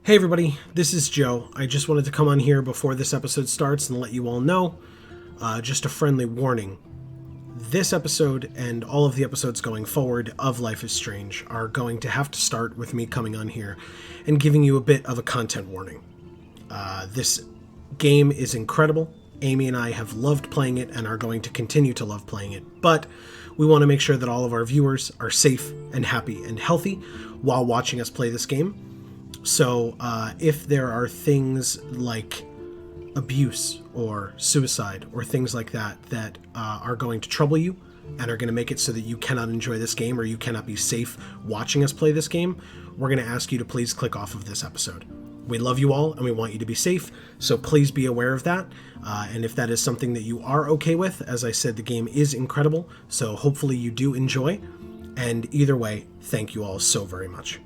Hey everybody, this is Joe. I just wanted to come on here before this episode starts and let you all know, just a friendly warning. This episode and all of the episodes going forward of Life is Strange are going to have to start with me coming on here and giving you a bit of a content warning. This game is incredible. Amy and I have loved playing it and are going to continue to love playing it, but we want to make sure that all of our viewers are safe and happy and healthy while watching us play this game. So if there are things like abuse or suicide or things like that that are going to trouble you and are going to make it so that you cannot enjoy this game or you cannot be safe watching us play this game, we're going to ask you to please click off of this episode. We love you all and we want you to be safe, so please be aware of that. And if that is something that you are okay with, as I said, the game is incredible, so hopefully you do enjoy. And either way, thank you all so very much.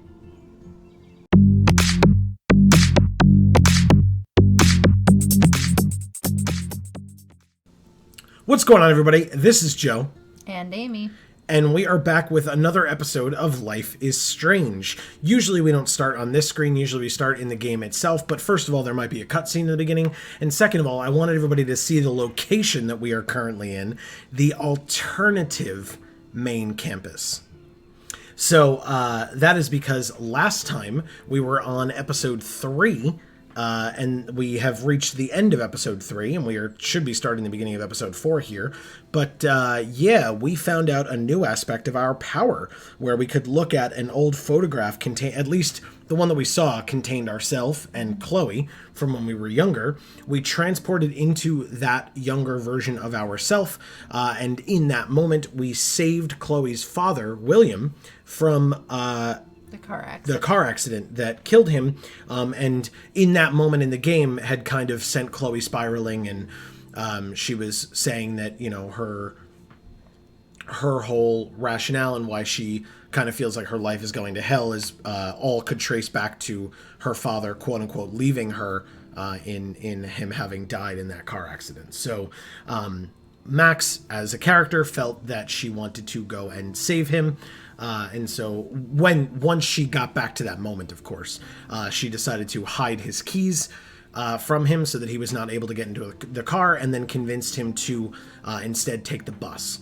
What's going on, everybody? This is Joe. And Amy. And we are back with another episode of Life is Strange. Usually we don't start on this screen, usually we start in the game itself, but first of all, there might be a cutscene in the beginning, and second of all, I wanted everybody to see the location that we are currently in, the alternative main campus. So that is because last time we were on episode 3, and we have reached the end of episode 3, and we should be starting the beginning of episode 4 here. But yeah, we found out a new aspect of our power, where we could look at an old photograph, at least the one that we saw contained ourselves and Chloe from when we were younger. We transported into that younger version of ourself, and in that moment, we saved Chloe's father, William, from the car accident that killed him, and in that moment in the game had kind of sent Chloe spiraling, and she was saying that, you know, her whole rationale and why she kind of feels like her life is going to hell is all could trace back to her father, quote unquote, leaving her in him having died in that car accident. So Max, as a character, felt that she wanted to go and save him. And so once she got back to that moment, of course, she decided to hide his keys from him so that he was not able to get into the car, and then convinced him to instead take the bus.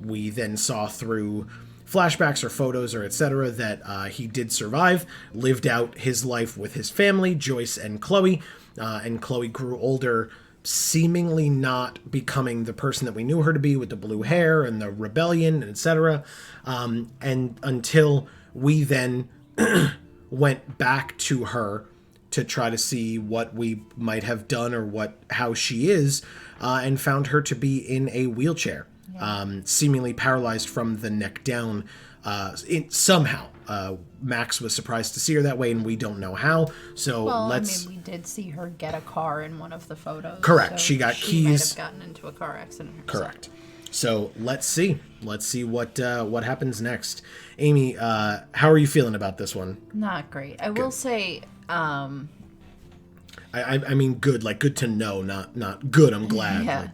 We then saw through flashbacks or photos or etc. that he did survive, lived out his life with his family, Joyce and Chloe grew older, seemingly not becoming the person that we knew her to be, with the blue hair and the rebellion, etc. And until we then went back to her to try to see what we might have done or how she is, and found her to be in a wheelchair, seemingly paralyzed from the neck down. Somehow, Max was surprised to see her that way, and we don't know how. So we did see her get a car in one of the photos. Correct. So she got she keys. Might have gotten into a car accident herself. Correct. So let's see what happens next. Amy, how are you feeling about this one? Not great. I will say. I mean, good. Like, good to know, not good. I'm glad. Yeah.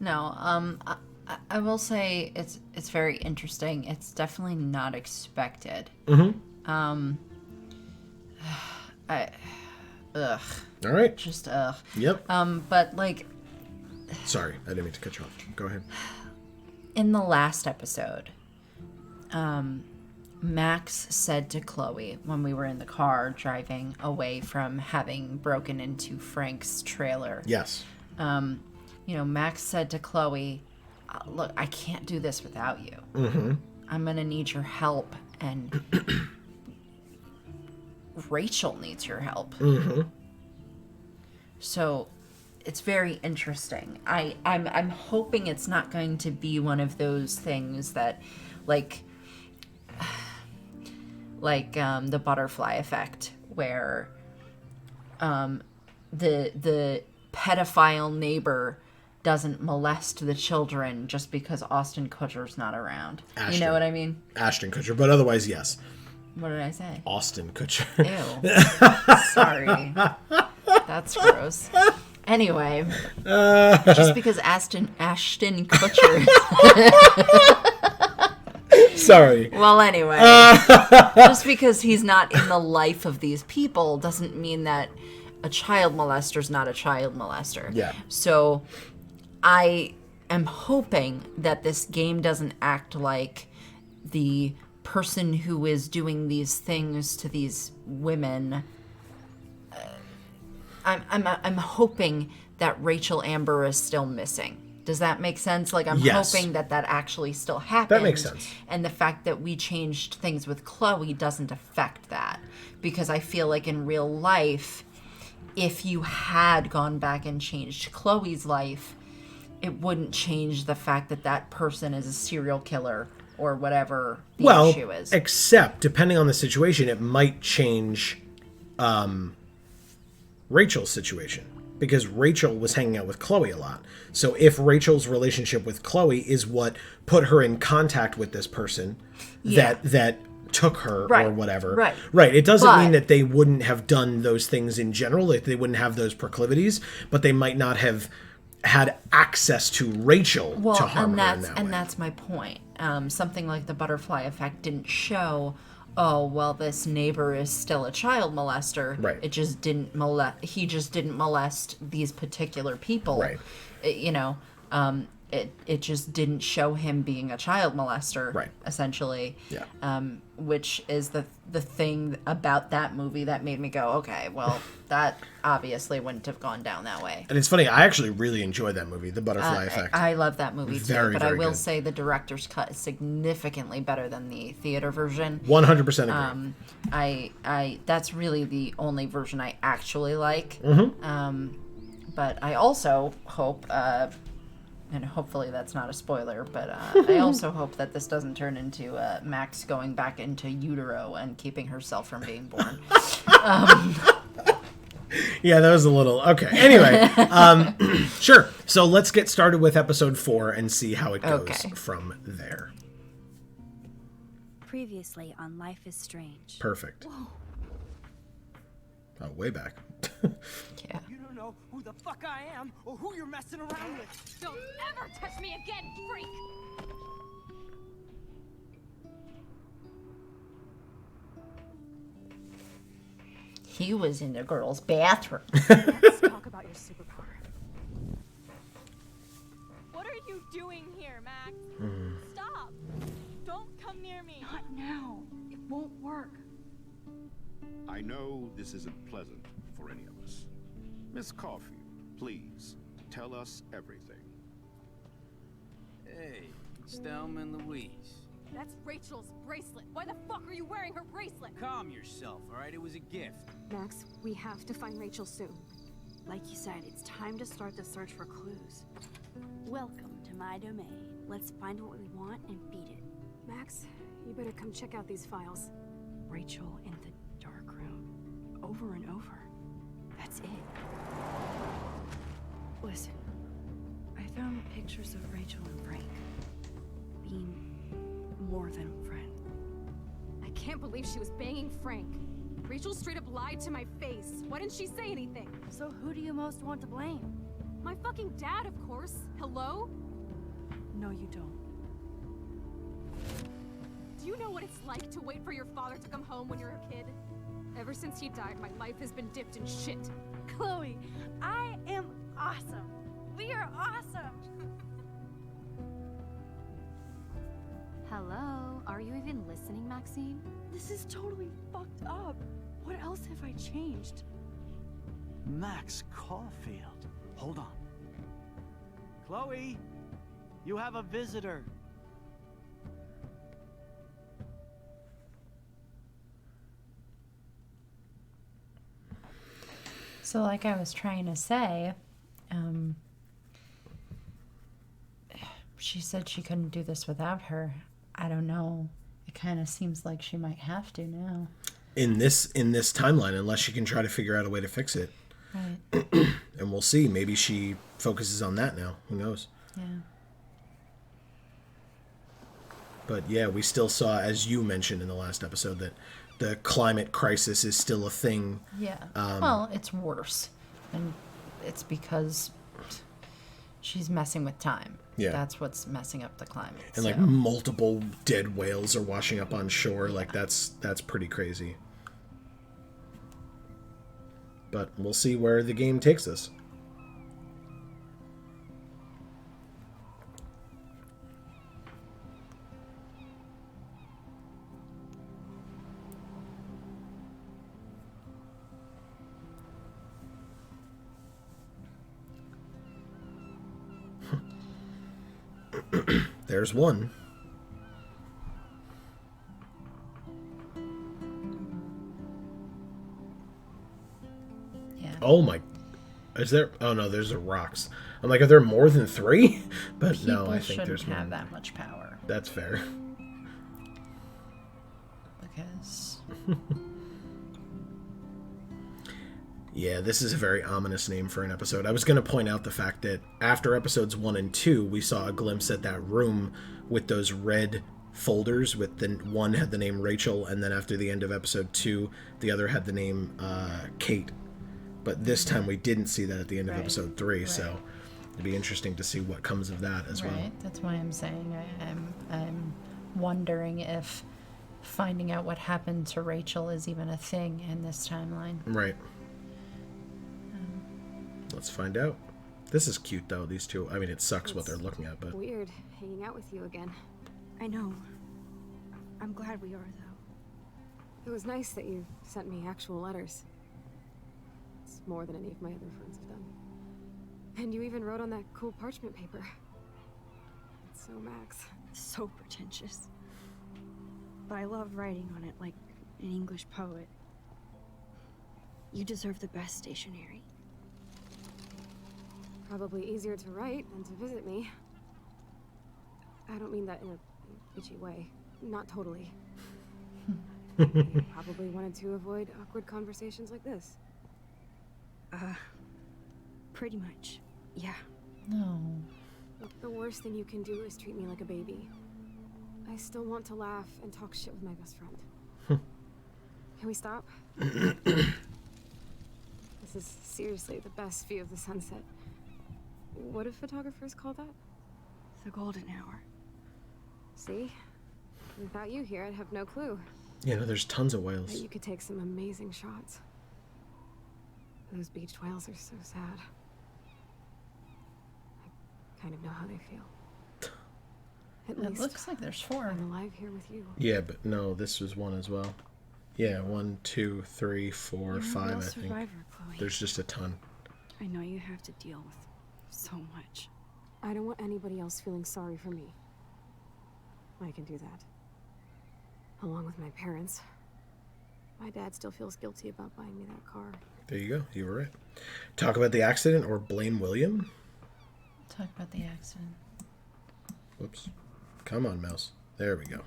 No. I will say it's very interesting. It's definitely not expected. Mm-hmm. Ugh. All right. Just ugh. Yep. But like. Sorry, I didn't mean to cut you off. Go ahead. In the last episode, Max said to Chloe when we were in the car driving away from having broken into Frank's trailer. Yes. Max said to Chloe, look, I can't do this without you. Mm-hmm. I'm going to need your help, and Rachel needs your help. Mm-hmm. So it's very interesting. I'm hoping it's not going to be one of those things that, like the butterfly effect, where the pedophile neighbor doesn't molest the children just because Austin Kutcher's not around. Ashton. You know what I mean? Ashton Kutcher, but otherwise, yes. What did I say? Austin Kutcher. Ew. Sorry. That's gross. Anyway, just because Ashton Kutcher Sorry. Well, anyway, just because he's not in the life of these people doesn't mean that a child molester is not a child molester. Yeah. So I am hoping that this game doesn't act like the person who is doing these things to these women. I'm hoping that Rachel Amber is still missing. Does that make sense? Like, I'm Yes. hoping that actually still happened. That makes sense. And the fact that we changed things with Chloe doesn't affect that. Because I feel like in real life, if you had gone back and changed Chloe's life, it wouldn't change the fact that that person is a serial killer or whatever the issue is. Except, depending on the situation, it might change Rachel's situation. Because Rachel was hanging out with Chloe a lot. So if Rachel's relationship with Chloe is what put her in contact with this person that took her or whatever. Right. It doesn't mean that they wouldn't have done those things in general, like they wouldn't have those proclivities, but they might not have had access to Rachel to harm her in that way. And that's my point. Something like the butterfly effect didn't show, oh, well, this neighbor is still a child molester. Right. It just didn't he just didn't molest these particular people. Right. It just didn't show him being a child molester. Right. Essentially. Yeah. Which is the thing about that movie that made me go, okay, well, that obviously wouldn't have gone down that way. And it's funny, I actually really enjoyed that movie, The Butterfly Effect. I love that movie too, Very, but very I will good. say the director's cut is significantly better than the theater version. 100% agree. I that's really the only version I actually like. Mm-hmm. But I also hope, and hopefully that's not a spoiler, but I also hope that this doesn't turn into Max going back into utero and keeping herself from being born. Yeah, that was a little... Okay, anyway. Sure. So let's get started with episode 4 and see how it goes from there. Previously on Life is Strange. Perfect. Whoa. Oh, way back. Yeah. You don't know who the fuck I am or who you're messing around with. Don't ever touch me again, freak! He was in the girl's bathroom. Let's talk about your superpower. What are you doing here, Max? Stop! Don't come near me. Not now. It won't work. I know this isn't pleasant for any of us. Miss Caulfield, please, tell us everything. Hey, it's Thelma and Louise. That's Rachel's bracelet. Why the fuck are you wearing her bracelet? Calm yourself, alright? It was a gift. Max, we have to find Rachel soon. Like you said, it's time to start the search for clues. Welcome to my domain. Let's find what we want and beat it. Max, you better come check out these files. Rachel in the dark room. Over and over. That's it. Listen, I found pictures of Rachel and Frank being more than a friend. I can't believe she was banging Frank. Rachel straight up lied to my face. Why didn't she say anything? So who do you most want to blame? My fucking dad, of course. Hello? No, you don't. Do you know what it's like to wait for your father to come home when you're a kid? Ever since he died, my life has been dipped in shit. Chloe, I am awesome. We are awesome. Hello? Are you even listening, Maxine? This is totally fucked up. What else have I changed? Max Caulfield. Hold on. Chloe, you have a visitor. So like I was trying to say, she said she couldn't do this without her. I don't know. It kind of seems like she might have to now. In this timeline, unless she can try to figure out a way to fix it. Right. And we'll see. Maybe she focuses on that now. Who knows? Yeah. But yeah, we still saw, as you mentioned in the last episode, that the climate crisis is still a thing. Yeah. Well, it's worse. And it's because She's messing with time. Yeah. That's what's messing up the climate. And like multiple dead whales are washing up on shore. Like that's pretty crazy. But we'll see where the game takes us. There's one. Yeah. Oh my. Is there? Oh no, there's the rocks. I'm like, are there more than 3? But People no, I think shouldn't there's have more. that much power. That's fair. Because Yeah, this is a very ominous name for an episode. I was going to point out the fact that after episodes 1 and 2, we saw a glimpse at that room with those red folders. With the one had the name Rachel, and then after the end of episode 2, the other had the name Kate. But this time we didn't see that at the end of episode 3, so it'd be interesting to see what comes of that as well. That's why I'm saying I'm wondering if finding out what happened to Rachel is even a thing in this timeline. Right. Let's find out. This is cute, though, these two. I mean, it sucks what they're looking at, but... Weird hanging out with you again. I know. I'm glad we are, though. It was nice that you sent me actual letters. It's more than any of my other friends have done. And you even wrote on that cool parchment paper. It's so Max. So pretentious. But I love writing on it like an English poet. You deserve the best stationery. Probably easier to write than to visit me. I don't mean that in a bitchy way. Not totally. You probably wanted to avoid awkward conversations like this. Pretty much. Yeah. No. Look, the worst thing you can do is treat me like a baby. I still want to laugh and talk shit with my best friend. Can we stop? This is seriously the best view of the sunset. What do photographers call that? The golden hour. See? Without you here, I'd have no clue. You know, there's tons of But whales. you could take some amazing shots. Those beached whales are so sad. I kind of know how they feel. At It least looks like there's 4. I'm alive here with you. Yeah, but no, this was one as well. Yeah, 1, 2, 3, 4, You're a 5, real I think. survivor, Chloe. There's just a ton. I know you have to deal with so much. I don't want anybody else feeling sorry for me. I can do that. Along with my parents. My dad still feels guilty about buying me that car. There you go. You were right. Talk about the accident or blame William? Talk about the accident. Whoops. Come on, mouse. There we go.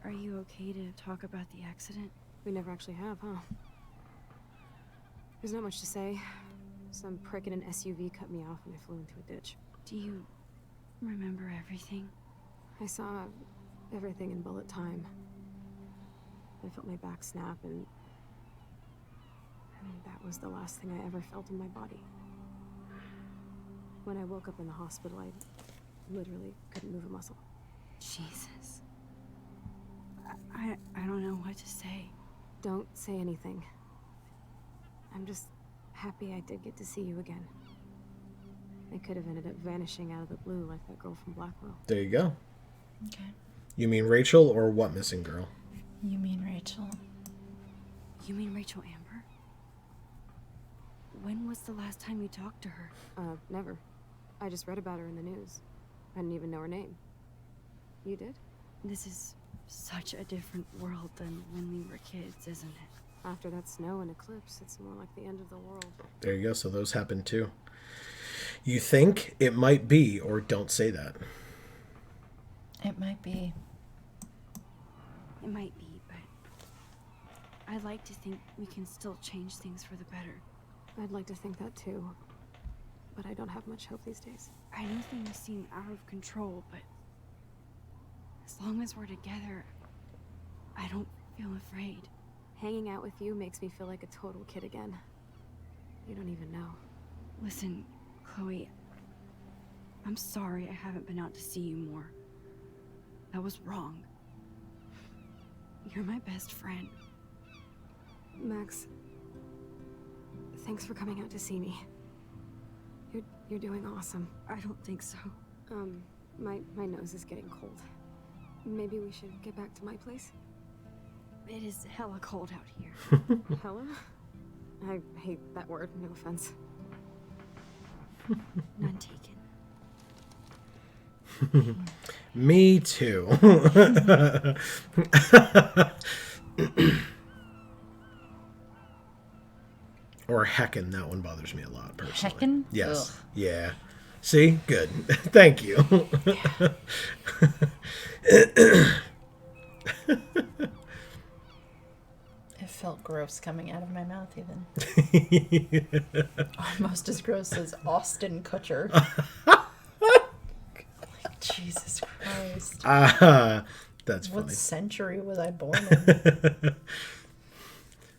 Are you okay to talk about the accident? We never actually have, huh? There's not much to say. Some prick in an SUV cut me off and I flew into a ditch. Do you remember everything? I saw everything in bullet time. I felt my back snap and that was the last thing I ever felt in my body. When I woke up in the hospital, I literally couldn't move a muscle. Jesus. I don't know what to say. Don't say anything. I'm just happy I did get to see you again. I could have ended up vanishing out of the blue like that girl from Blackwell. There you go. Okay. You mean Rachel or what missing girl? You mean Rachel? You mean Rachel Amber? When was the last time you talked to her? Never. I just read about her in the news. I didn't even know her name. You did? This is such a different world than when we were kids, isn't it? After that snow and eclipse, it's more like the end of the world. There you go. So those happened too. You think it might be, or don't say that. It might be. It might be, but I'd like to think we can still change things for the better. I'd like to think that too. But I don't have much hope these days. I know things seem out of control, but as long as we're together, I don't feel afraid. Hanging out with you makes me feel like a total kid again. You don't even know. Listen, Chloe, I'm sorry I haven't been out to see you more. That was wrong. You're my best friend. Max, thanks for coming out to see me. You're doing awesome. I don't think so. My nose is getting cold. Maybe we should get back to my place? It is hella cold out here. Hella? I hate that word, no offense. None taken. Me too. Or heckin', that one bothers me a lot personally. Heckin'? Yes. Ugh. Yeah. See? Good. Thank you. It felt gross coming out of my mouth, even. Almost as gross as Austin Kutcher. Like, Jesus Christ. That's funny. What century was I born in?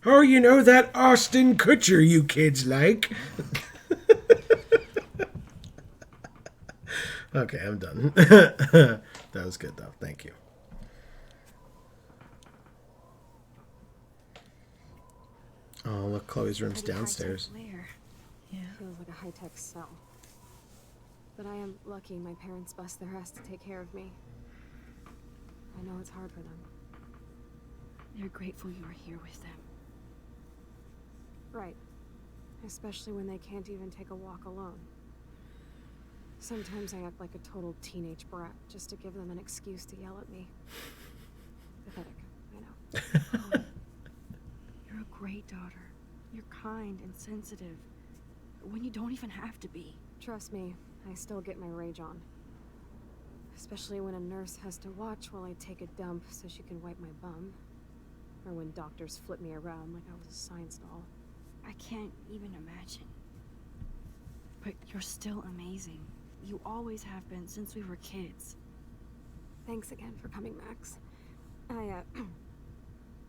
Oh, you know that Austin Kutcher you kids like. Okay, I'm done. That was good, though. Thank you. Oh, look, Chloe's room's Pretty downstairs. high-tech lair. Yeah. Feels like a high-tech cell. But I am lucky my parents bust their ass to take care of me. I know it's hard for them. They're grateful you were here with them. Right. Especially when they can't even take a walk alone. Sometimes I act like a total teenage brat just to give them an excuse to yell at me. Pathetic, I know. Chloe, you're a great daughter. You're kind and sensitive. When you don't even have to be. Trust me, I still get my rage on. Especially when a nurse has to watch while I take a dump so she can wipe my bum. Or when doctors flip me around like I was a science doll. I can't even imagine. But you're still amazing. You always have been since we were kids. Thanks again for coming, Max. I,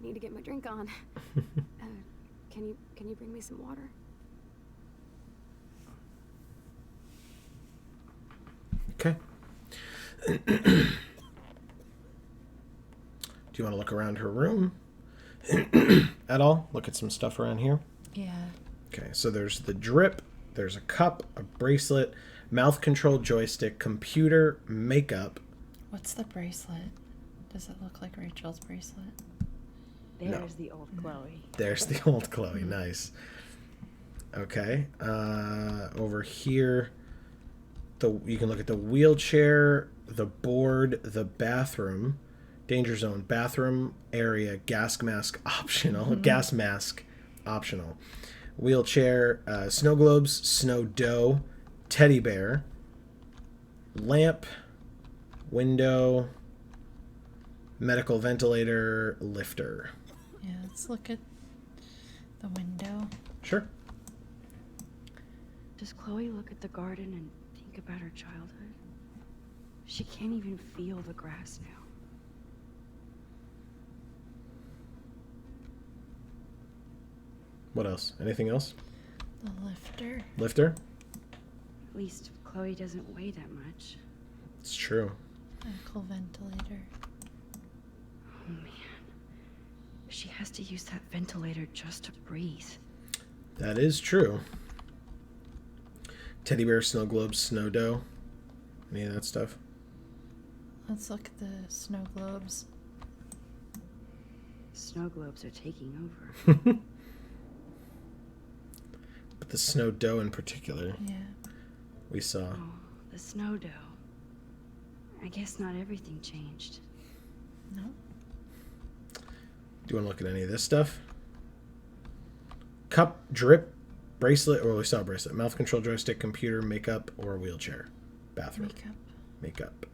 need to get my drink on. Can you bring me some water? Okay. Do you want to look around her room at all? Look at some stuff around here? Yeah. Okay, so there's the drip, there's a cup, a bracelet, mouth control joystick, computer, makeup. What's the bracelet? Does it look like Rachel's bracelet? There's the old Chloe. There's the old Chloe. Nice. Okay. Over here, you can look at the wheelchair, the board, the bathroom, danger zone, bathroom area, gas mask optional, gas mask optional, wheelchair, snow globes, snow dough, teddy bear, lamp, window, medical ventilator, lifter. Yeah, let's look at the window. Sure. Does Chloe look at the garden and think about her childhood? She can't even feel the grass now. What else? Anything else? The lifter. Lifter? At least Chloe doesn't weigh that much. It's true. Medical ventilator. Oh man. She has to use that ventilator just to breathe. That is true. Teddy bear, snow globes, snow dough. Any of that stuff? Let's look at the snow globes. Snow globes are taking over. But the snow dough in particular, Yeah. we saw. Oh, the snow dough. I guess not everything changed. No. Do you want to look at any of this stuff? Cup, drip, bracelet, or we saw bracelet. Mouth control joystick, computer, makeup, or wheelchair. Bathroom. Makeup. Makeup.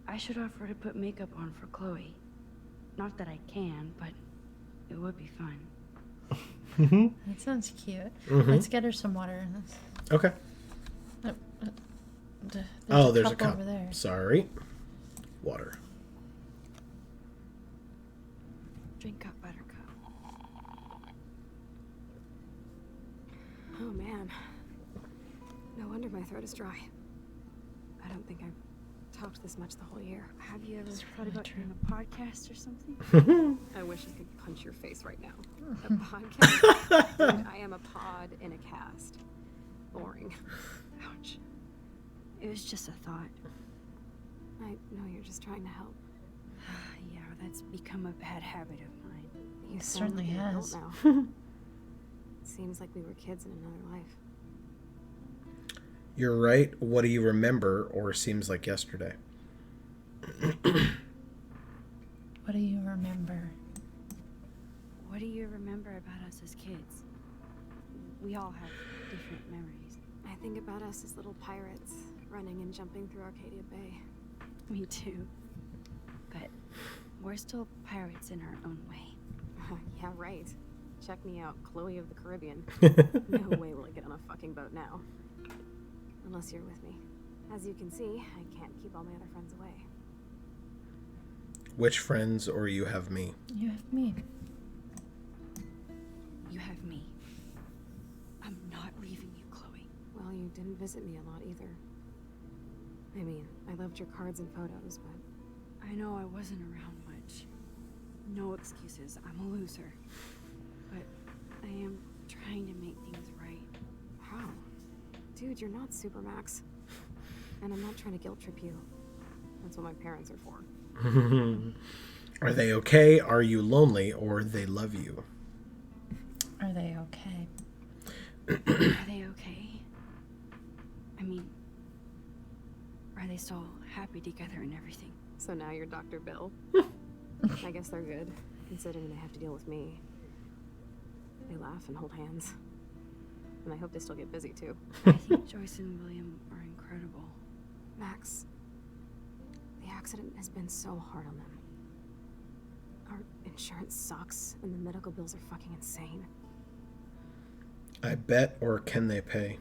I should offer to put makeup on for Chloe. Not that I can, but it would be fun. That sounds cute. Mhm. Let's get her some water in this. Okay. There's a cup over there. Sorry. Water. Drink up, Buttercup. Oh man. No wonder my throat is dry. don't think I've talked this much the whole year. Have you ever It's thought really about true. doing a podcast or something? I wish I could punch your face right now. A podcast? Dude, I am a pod in a cast. Boring. Ouch. It was just a thought. I know you're just trying to help. Yeah, that's become a bad habit of mine. You It sound certainly like an adult has. now. Seems like we were kids in another life. You're right. What do you remember or seems like yesterday? What do you remember? What do you remember about us as kids? We all have different memories. I think about us as little pirates, running and jumping through Arcadia Bay. Me too. But we're still pirates in our own way. Yeah, right. Check me out, Chloe of the Caribbean. No way will I get on a fucking boat now. Unless you're with me. As you can see, I can't keep all my other friends away. Which friends or you have me? You have me. You have me. I'm not leaving you, Chloe. Well, you didn't visit me a lot either. I mean, I loved your cards and photos, but I know I wasn't around much. No excuses. I'm a loser. But I am trying to make things right. how? Dude, you're not Supermax. And I'm not trying to guilt trip you. That's what my parents are for. Are they okay? Are you lonely? Or they love you? Are they okay? Are they okay? I mean, are they still happy together and everything? So now you're Dr. Bill. I guess they're good, considering they have to deal with me. They laugh and hold hands. And I hope they still get busy, too. I think Joyce and William are incredible. Max, the accident has been so hard on them. Our insurance sucks, and the medical bills are fucking insane. I bet, or can they pay?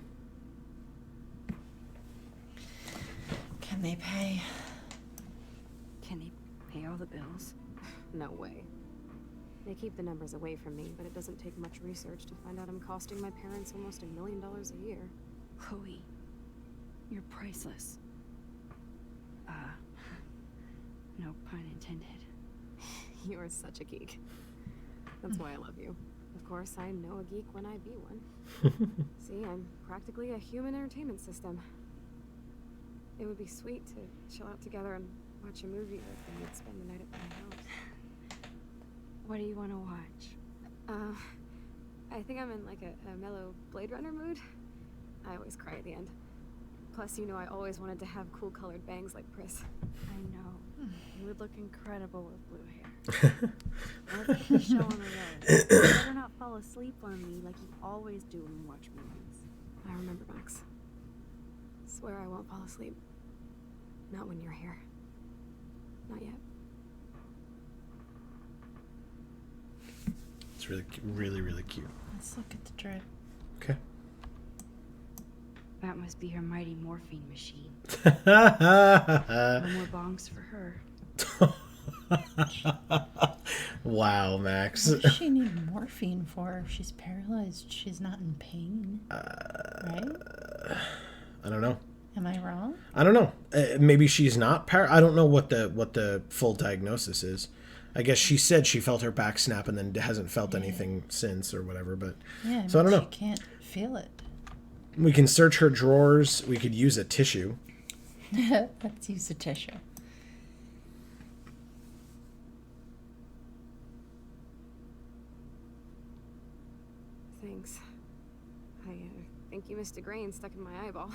Can they pay? Can they pay all the bills? No way. They keep the numbers away from me, but it doesn't take much research to find out I'm costing my parents almost $1 million a year. Chloe, you're priceless. No pun intended. You are such a geek. That's why I love you. Of course, I know a geek when I be one. See, I'm practically a human entertainment system. It would be sweet to chill out together and watch a movie, but then we'd spend the night at my house. What do you want to watch? I think I'm in like a mellow Blade Runner mood. I always cry at the end. Plus, you know I always wanted to have cool colored bangs like Pris. I know. You would look incredible with blue hair. Let's get the show on the road. You better not fall asleep on me like you always do when you watch movies. I remember, Max. Swear I won't fall asleep. Not when you're here. Not yet. It's really, really, really cute. Let's look at the drip. Okay. That must be her mighty morphine machine. Wow, No more bongs for her. Max. What does she need morphine for? If she's paralyzed, she's not in pain. Right? I don't know. Am I wrong? I don't know. Maybe she's not I don't know what the full diagnosis is. I guess she said she felt her back snap and then hasn't felt anything since or whatever. But Yeah. so I don't know. She can't feel it. We can search her drawers. We could use a tissue. Let's use a tissue. Thanks. I think you missed a grain stuck in my eyeball.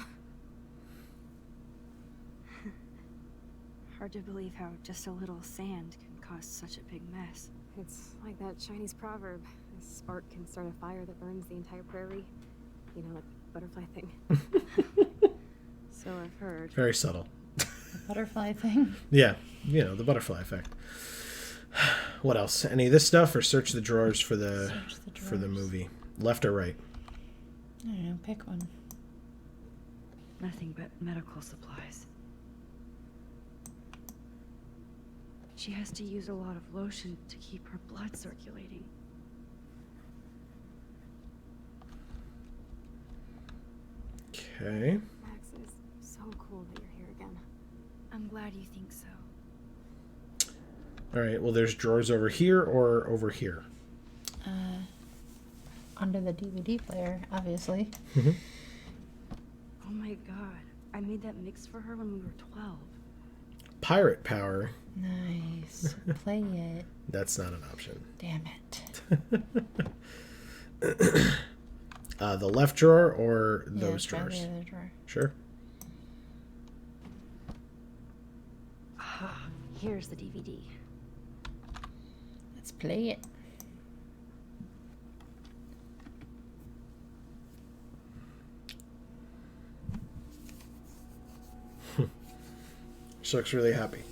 Hard to believe how just a little sand can cause such a big mess. It's like that Chinese proverb. A spark can start a fire that burns the entire prairie. You know, like the butterfly thing. So I've heard. Very subtle. The butterfly thing. Yeah, you know, the butterfly effect. What else? Any of this stuff, or search the drawers for the Drawers. movie? Left or right? I don't know. Pick one. Nothing but medical supplies. She has to use a lot of lotion to keep her blood circulating. Okay. Max, it is so cool that you're here again. glad you think so. All right, well, there's drawers over here or over here? Under the DVD player, obviously. Oh my god. I made that mix for her when we were 12. Pirate power. Nice. Play it. That's not an option. Damn it. The left drawer or Yeah, those try drawers? the other drawer. Sure. Here's the DVD. Let's play it. She looks really happy.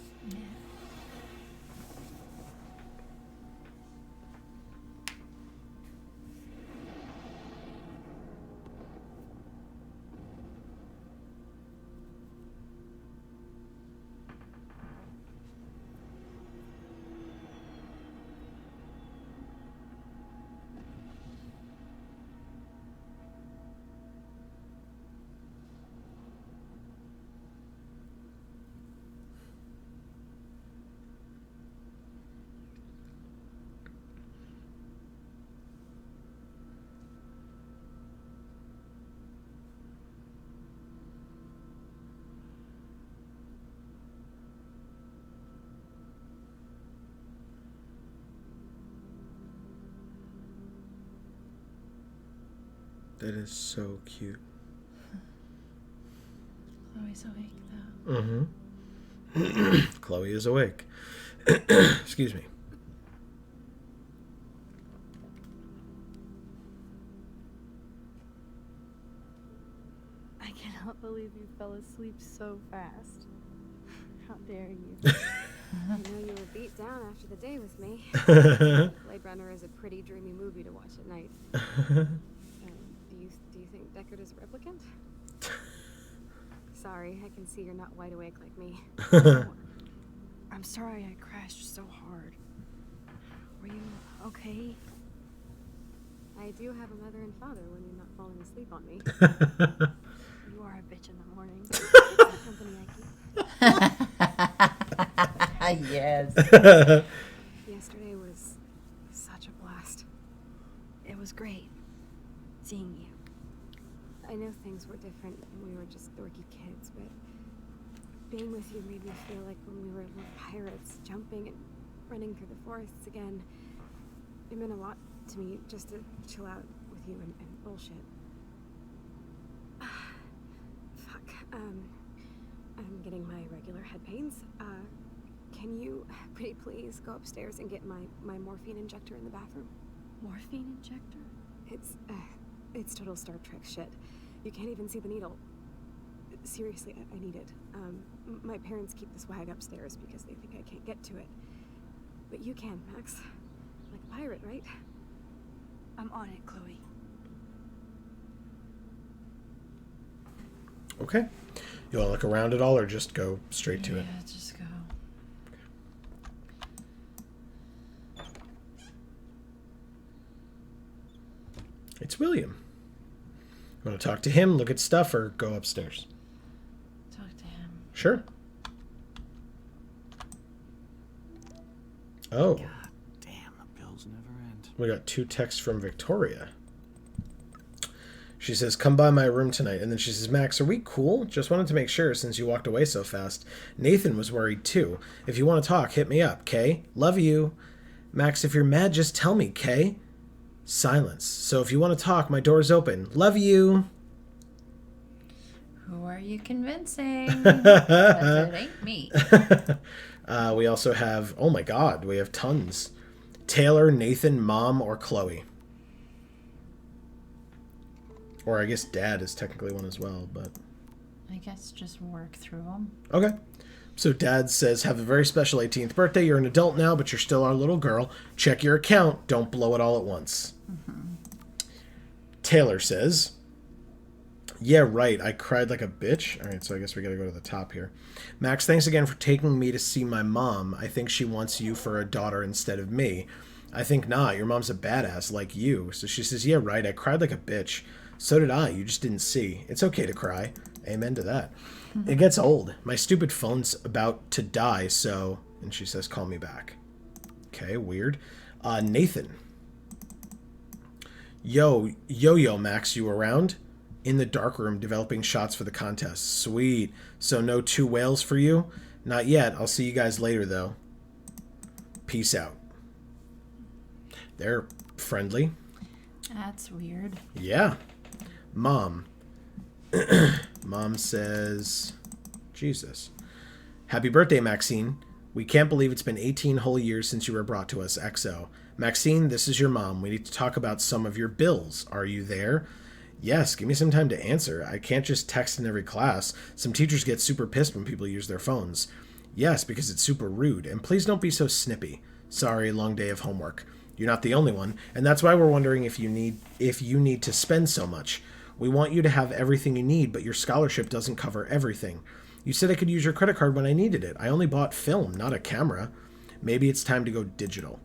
That is so cute. Chloe's awake, though. Mm-hmm. Chloe is awake. Excuse me. I cannot believe you fell asleep so fast. How dare you? I know you were beat down after the day with me. Blade Runner is a pretty dreamy movie to watch at night. Do you think Deckard is a replicant? Sorry, I can see you're not wide awake like me. I'm sorry I crashed so hard. Were you okay? I do have a mother and father when you're not falling asleep on me. You are a bitch in the morning. It's the company I keep. Yes. Yesterday was such a blast. It was great seeing you. I know things were different when we were just dorky kids, but being with you made me feel like when we were little pirates, jumping and running through the forests again. It meant a lot to me just to chill out with you and bullshit. Fuck. I'm getting my regular head pains. Can you, pretty please, go upstairs and get my morphine injector in the bathroom? Morphine injector? It's total Star Trek shit. You can't even see the needle. Seriously, I need it. My parents keep the swag upstairs because they think I can't get to it. But you can, Max. Like a pirate, right? I'm on it, Chloe. Okay. You want to look around at all or just go straight to it? Yeah, just go. It's William. You want to talk to him, look at stuff, or go upstairs? Talk to him. Sure. Oh, God damn, the bills never end. we got 2 texts from Victoria. She says, come by my room tonight. And then she says, Max, are we cool? Just wanted to make sure since you walked away so fast. Nathan was worried too. If you want to talk, hit me up, Kay. Love you. Max, if you're mad, just tell me, Kay. Silence. So if you want to talk, my door's open. Love you. Who are you convincing? 'Cause it ain't me. We also have, oh my god, we have tons. Taylor, Nathan, Mom, or Chloe. Or I guess Dad is technically one as well, but... I guess just work through them. Okay. So Dad says, have a very special 18th birthday. You're an adult now, but you're still our little girl. Check your account. Don't blow it all at once. Mm-hmm. Taylor says, yeah, right. I cried like a bitch. All right, so I guess we got to go to the top here. Max, thanks again for taking me to see my mom. I think she wants you for a daughter instead of me. I think not. Your mom's a badass like you. So she says, yeah, right. I cried like a bitch. So did I. You just didn't see. It's okay to cry. Amen to that. It gets old. My stupid phone's about to die, so... And she says, call me back. Okay, weird. Nathan. Yo, Max, you around? In the dark room, developing shots for the contest. Sweet. So no 2 whales for you? Not yet. I'll see you guys later, though. Peace out. They're friendly. That's weird. Yeah. Mom. Mom says, Jesus. Happy birthday, Maxine. We can't believe it's been 18 whole years since you were brought to us, XO. Maxine, this is your mom. We need to talk about some of your bills. Are you there? Yes, give me some time to answer. I can't just text in every class. Some teachers get super pissed when people use their phones. Yes, because it's super rude. And please don't be so snippy. Sorry, long day of homework. You're not the only one, and that's why we're wondering if you need to spend so much. We want you to have everything you need, but your scholarship doesn't cover everything. You said I could use your credit card when I needed it. I only bought film, not a camera. Maybe it's time to go digital.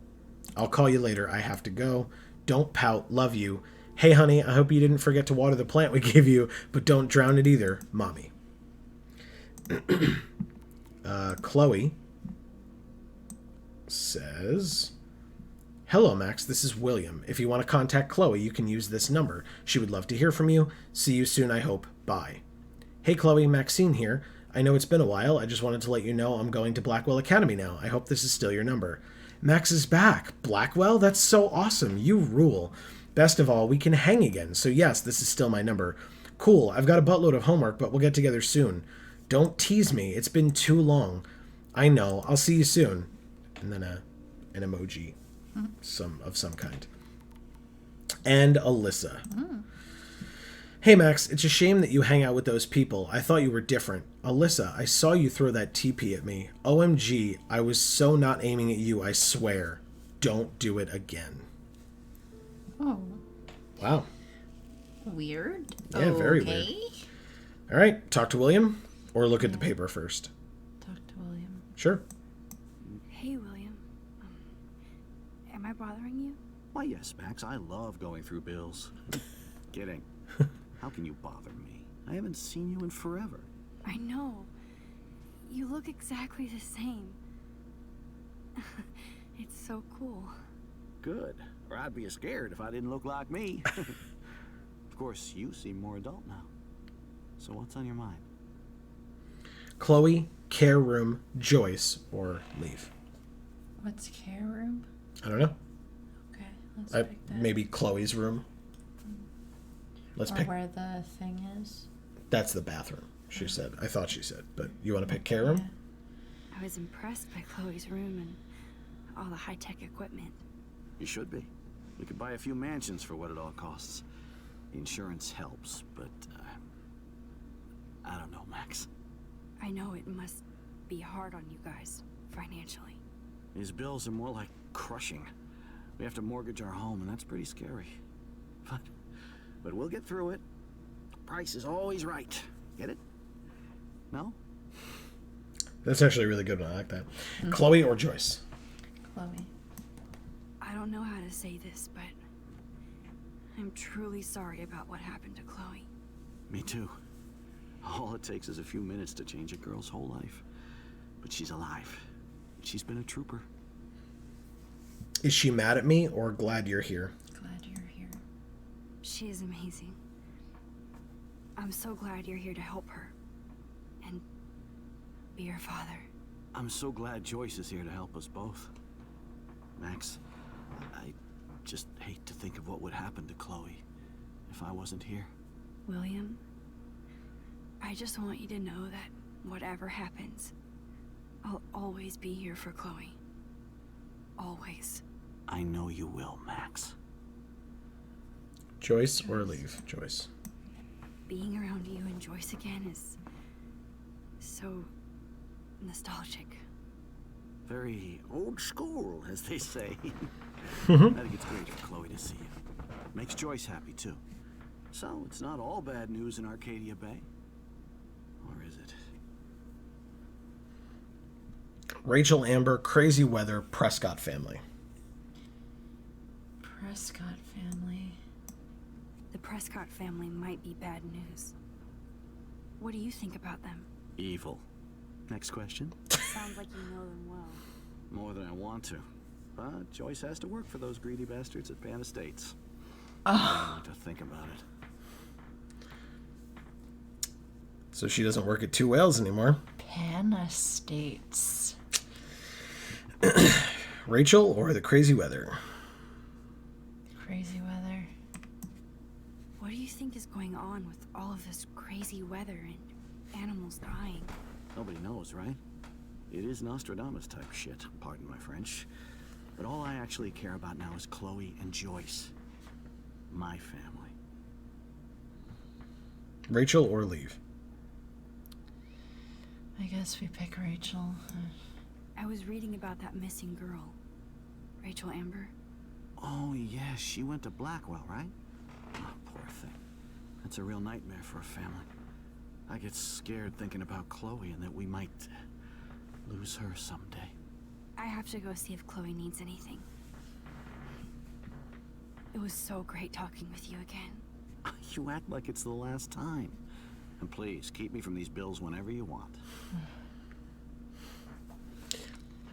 I'll call you later. I have to go. Don't pout. Love you. Hey, honey, I hope you didn't forget to water the plant we gave you, but don't drown it either, Mommy. Chloe says... Hello, Max. This is William. If you want to contact Chloe, you can use this number. She would love to hear from you. See you soon, I hope. Bye. Hey, Chloe. Maxine here. I know it's been a while. I just wanted to let you know I'm going to Blackwell Academy now. I hope this is still your number. Max is back. Blackwell? That's so awesome. You rule. Best of all, we can hang again. So yes, this is still my number. Cool. I've got a buttload of homework, but we'll get together soon. Don't tease me. It's been too long. I know. I'll see you soon. And then an emoji. Some kind. And Alyssa. Hey, Max, it's a shame that you hang out with those people. I thought you were different. Alyssa, I saw you throw that TP at me. OMG, I was so not aiming at you, I swear. Don't do it again. Oh. Wow. Weird. Yeah, very weird. All right, talk to William or look at the paper first. Talk to William. Sure. Hey, William. Am I bothering you? Why, yes, Max. I love going through bills. Kidding. How can you bother me? I haven't seen you in forever. I know. You look exactly the same. It's so cool. Good. Or I'd be scared if I didn't look like me. Of course, you seem more adult now. So what's on your mind? Chloe, care room, Joyce, or leave. What's care room? I don't know. Okay, let's pick that. Maybe Chloe's room. Let's or pick. Where the thing is. That's the bathroom, she said. I thought she said. But you want to pick care room? I was impressed by Chloe's room and all the high-tech equipment. You should be. We could buy a few mansions for what it all costs. Insurance helps, but I don't know, Max. I know it must be hard on you guys, financially. These bills are more like crushing. We have to mortgage our home, and that's pretty scary. But we'll get through it. Price is always right. Get it? No? That's actually a really good one. I like that. Chloe or Joyce? Chloe. I don't know how to say this, but I'm truly sorry about what happened to Chloe. Me too. All it takes is a few minutes to change a girl's whole life. But she's alive. She's been a trooper. Is she mad at me or glad you're here? Glad you're here. She is amazing. I'm so glad you're here to help her. And be her father. I'm so glad Joyce is here to help us both. Max, I just hate to think of what would happen to Chloe if I wasn't here. William, I just want you to know that whatever happens, I'll always be here for Chloe. Always. I know you will, Max. Joyce or leave? Joyce. Being around you and Joyce again is so nostalgic. Very old school, as they say. I think it's great for Chloe to see you. Makes Joyce happy, too. So, it's not all bad news in Arcadia Bay. Or is it? Rachel, Amber, crazy weather, Prescott family. Prescott family. The Prescott family might be bad news. What do you think about them? Evil. Next question. Sounds like you know them well. More than I want to. But Joyce has to work for those greedy bastards at Pan Estates. Oh. I don't want to think about it. So she doesn't work at Two Whales anymore. Pan Estates. Rachel or the crazy weather? Crazy weather. What do you think is going on with all of this crazy weather and animals dying? Nobody knows, right? It is Nostradamus type shit, pardon my French. But all I actually care about now is Chloe and Joyce. My family. Rachel or leave? I guess we pick Rachel. I was reading about that missing girl. Rachel Amber. Oh, yeah, she went to Blackwell, right? Oh, poor thing. That's a real nightmare for a family. I get scared thinking about Chloe and that we might lose her someday. I have to go see if Chloe needs anything. It was so great talking with you again. You act like it's the last time. And please, keep me from these bills whenever you want.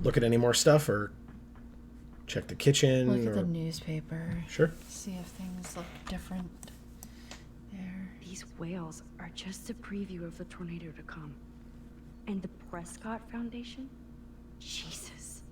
Look at any more stuff or check the kitchen? Look at or... the newspaper. Sure. See if things look different there. These whales are just a preview of the tornado to come. And the Prescott Foundation? Jesus.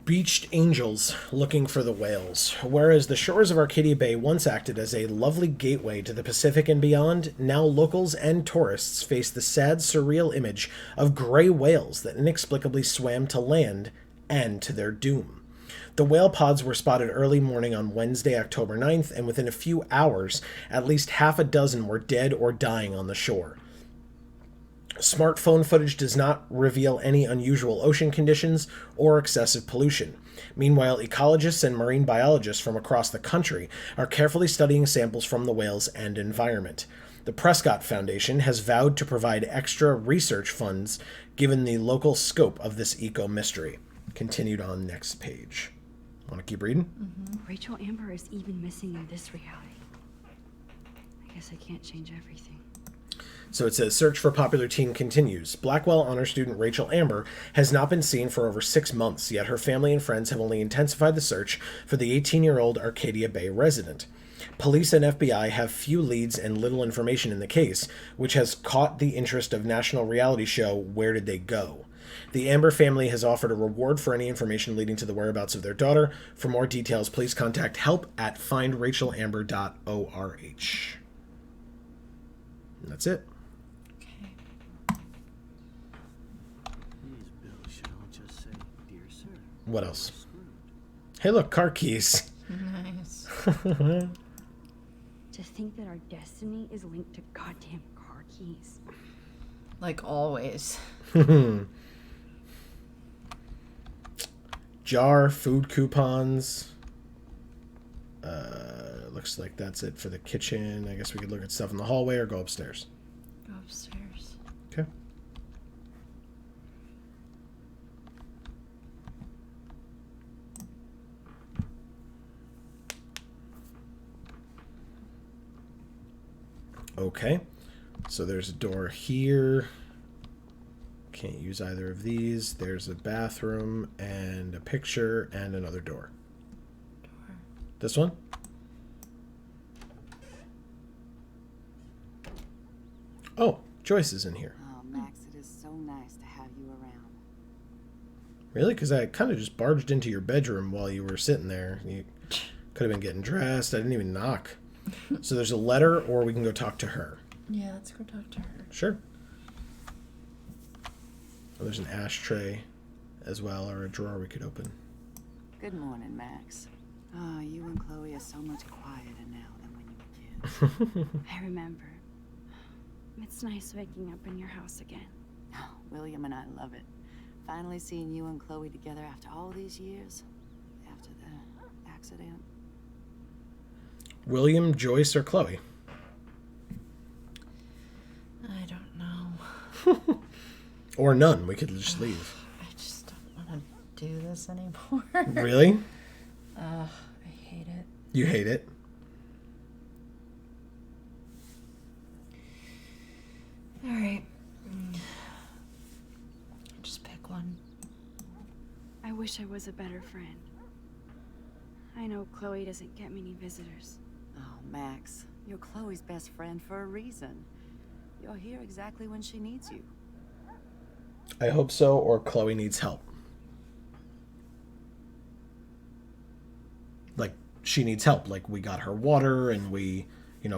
Beached angels looking for the whales. Whereas the shores of Arcadia Bay once acted as a lovely gateway to the Pacific and beyond, now locals and tourists face the sad, surreal image of gray whales that inexplicably swam to land and to their doom. The whale pods were spotted early morning on Wednesday, October 9th, and within a few hours, at least half a dozen were dead or dying on the shore. Smartphone footage does not reveal any unusual ocean conditions or excessive pollution. Meanwhile, ecologists and marine biologists from across the country are carefully studying samples from the whales and environment. The Prescott Foundation has vowed to provide extra research funds given the local scope of this eco-mystery. Continued on next page. Want to keep reading? Mm-hmm. Rachel Amber is even missing in this reality. I guess I can't change everything. So it says, search for popular teen continues. Blackwell honor student Rachel Amber has not been seen for over 6 months, yet her family and friends have only intensified the search for the 18-year-old Arcadia Bay resident. Police and FBI have few leads and little information in the case, which has caught the interest of national reality show Where Did They Go? The Amber family has offered a reward for any information leading to the whereabouts of their daughter. For more details, please contact help at findrachelamber.org. And that's it. What else? Hey, look, car keys. Nice. To think that our destiny is linked to goddamn car keys. Like always. Jar, food coupons. Looks like that's it for the kitchen. I guess we could look at stuff in the hallway or go upstairs. Go upstairs. Okay. Okay, so there's a door here. Can't use either of these. There's a bathroom and a picture and another door. Door. This one? Oh, Joyce is in here. Oh, Max, it is so nice to have you around. Really? Because I kind of just barged into your bedroom while you were sitting there. You could have been getting dressed. I didn't even knock. So there's a letter, or we can go talk to her. Yeah, let's go talk to her. Sure. Oh, there's an ashtray as well, or a drawer we could open. Good morning, Max. Oh, you and Chloe are so much quieter now than when you were kids. I remember. It's nice waking up in your house again. Oh, William and I love it. Finally seeing you and Chloe together after all these years. After the accident. William, Joyce, or Chloe? I don't know. Or none. We could just leave. I just don't want to do this anymore. Really? I hate it. You hate it? All right. Just pick one. I wish I was a better friend. I know Chloe doesn't get many visitors. Oh, Max, you're Chloe's best friend for a reason. You're here exactly when she needs you. I hope so, or Chloe needs help. Like, she needs help. Like, we got her water and we,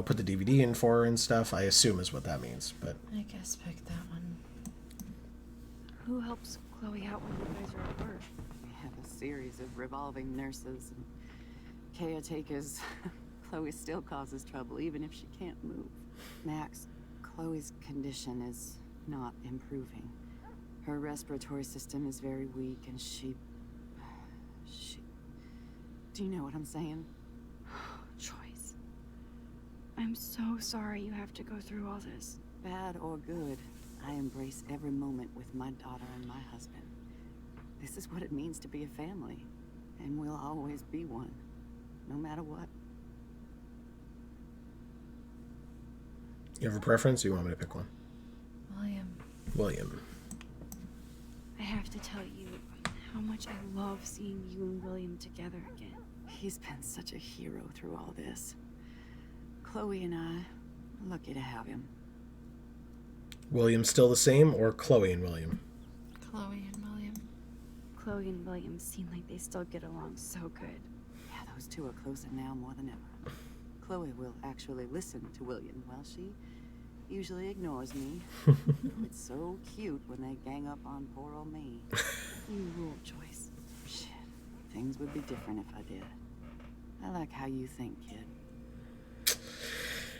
put the DVD in for her and stuff. I assume is what that means, but... I guess pick that one. Who helps Chloe out when you guys are at work? We have a series of revolving nurses and caretakers. Chloe still causes trouble, even if she can't move. Max, Chloe's condition is not improving. Her respiratory system is very weak, and she... Do you know what I'm saying? Joyce. I'm so sorry you have to go through all this. Bad or good, I embrace every moment with my daughter and my husband. This is what it means to be a family, and we'll always be one, no matter what. You have a preference, or you want me to pick one? William. I have to tell you how much I love seeing you and William together again. He's been such a hero through all this. Chloe and I are lucky to have him. William still the same, or Chloe and William? Chloe and William. Chloe and William seem like they still get along so good. Yeah, those two are closer now more than ever. Chloe will actually listen to William while she usually ignores me. It's so cute when they gang up on poor old me. You rule, Joyce. Shit, things would be different if I did. I like how you think, kid.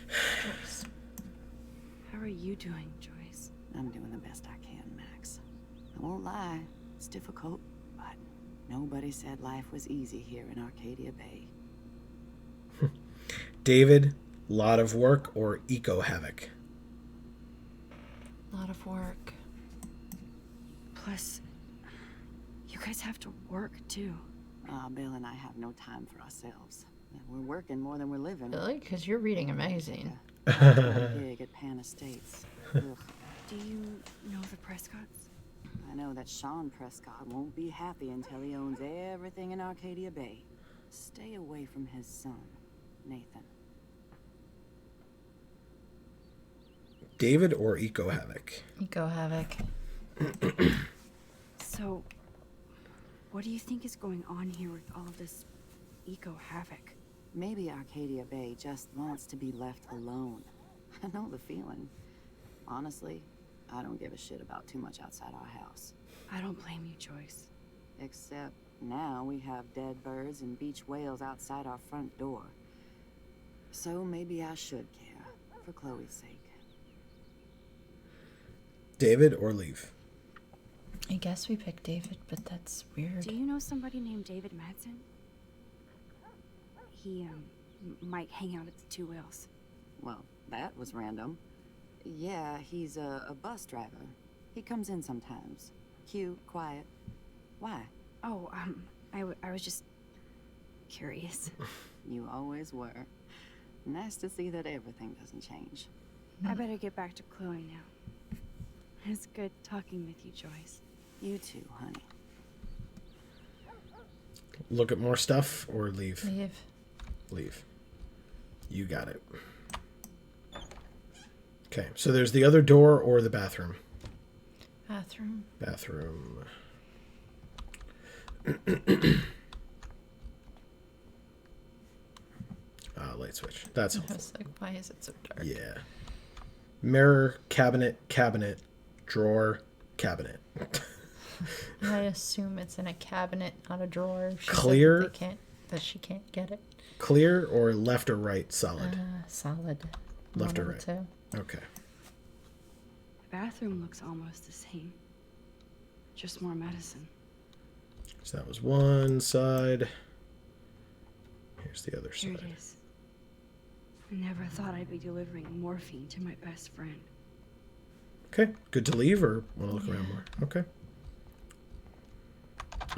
Joyce. How are you doing, Joyce? I'm doing the best I can, Max. I won't lie, it's difficult, but nobody said life was easy here in Arcadia Bay. David, lot of work, or eco-havoc? Lot of work. Plus, you guys have to work, too. Bill and I have no time for ourselves. We're working more than we're living. Really? Because you're reading amazing. Big at Pan Estates. Ugh. Do you know the Prescotts? I know that Sean Prescott won't be happy until he owns everything in Arcadia Bay. Stay away from his son, Nathan. David or eco-havoc? Eco-havoc. So, what do you think is going on here with all of this eco-havoc? Maybe Arcadia Bay just wants to be left alone. I know the feeling. Honestly, I don't give a shit about too much outside our house. I don't blame you, Joyce. Except now we have dead birds and beach whales outside our front door. So maybe I should care, for Chloe's sake. David or leave? I guess we picked David, but that's weird. Do you know somebody named David Madsen? He, might hang out at the Two Whales. Well, that was random. Yeah, he's a bus driver. He comes in sometimes. Cute, quiet. Why? Oh, I was just curious. You always were. Nice to see that everything doesn't change. I better get back to Chloe now. It's good talking with you, Joyce. You too, honey. Look at more stuff or leave? Leave. Leave. You got it. Okay, so there's the other door or the bathroom? Bathroom. Bathroom. Light switch. That's I helpful. was like, why is it so dark? Yeah. Mirror, cabinet, cabinet, drawer, cabinet. I assume it's in a cabinet, not a drawer. She said Clear. that she can't get it. Clear or left or right solid? Solid. Left or One right? of the two. Okay. The bathroom looks almost the same. Just more medicine. So that was one side. Here's the other Here side. it is. I never thought I'd be delivering morphine to my best friend. Okay. Good to leave or want to look around more? Okay.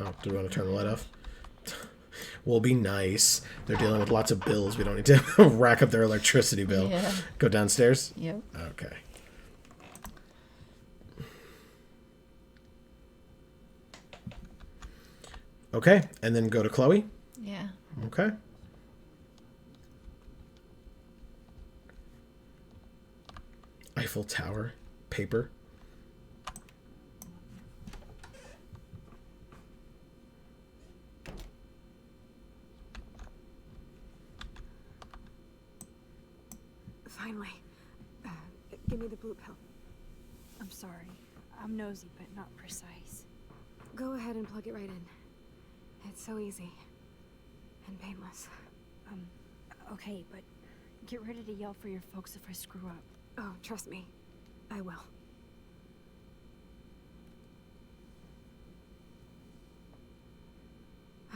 Oh, do we want to turn the light off? We'll be nice. They're dealing with lots of bills. We don't need to rack up their electricity bill. Yeah. Go downstairs? Yep. Okay. Okay, and then go to Chloe. Yeah. Okay. Eiffel Tower paper. Finally. Give me the blue pill. I'm sorry. I'm nosy, but not precise. Go ahead and plug it right in. It's so easy. And painless. Okay, but get ready to yell for your folks if I screw up. Oh, trust me. I will.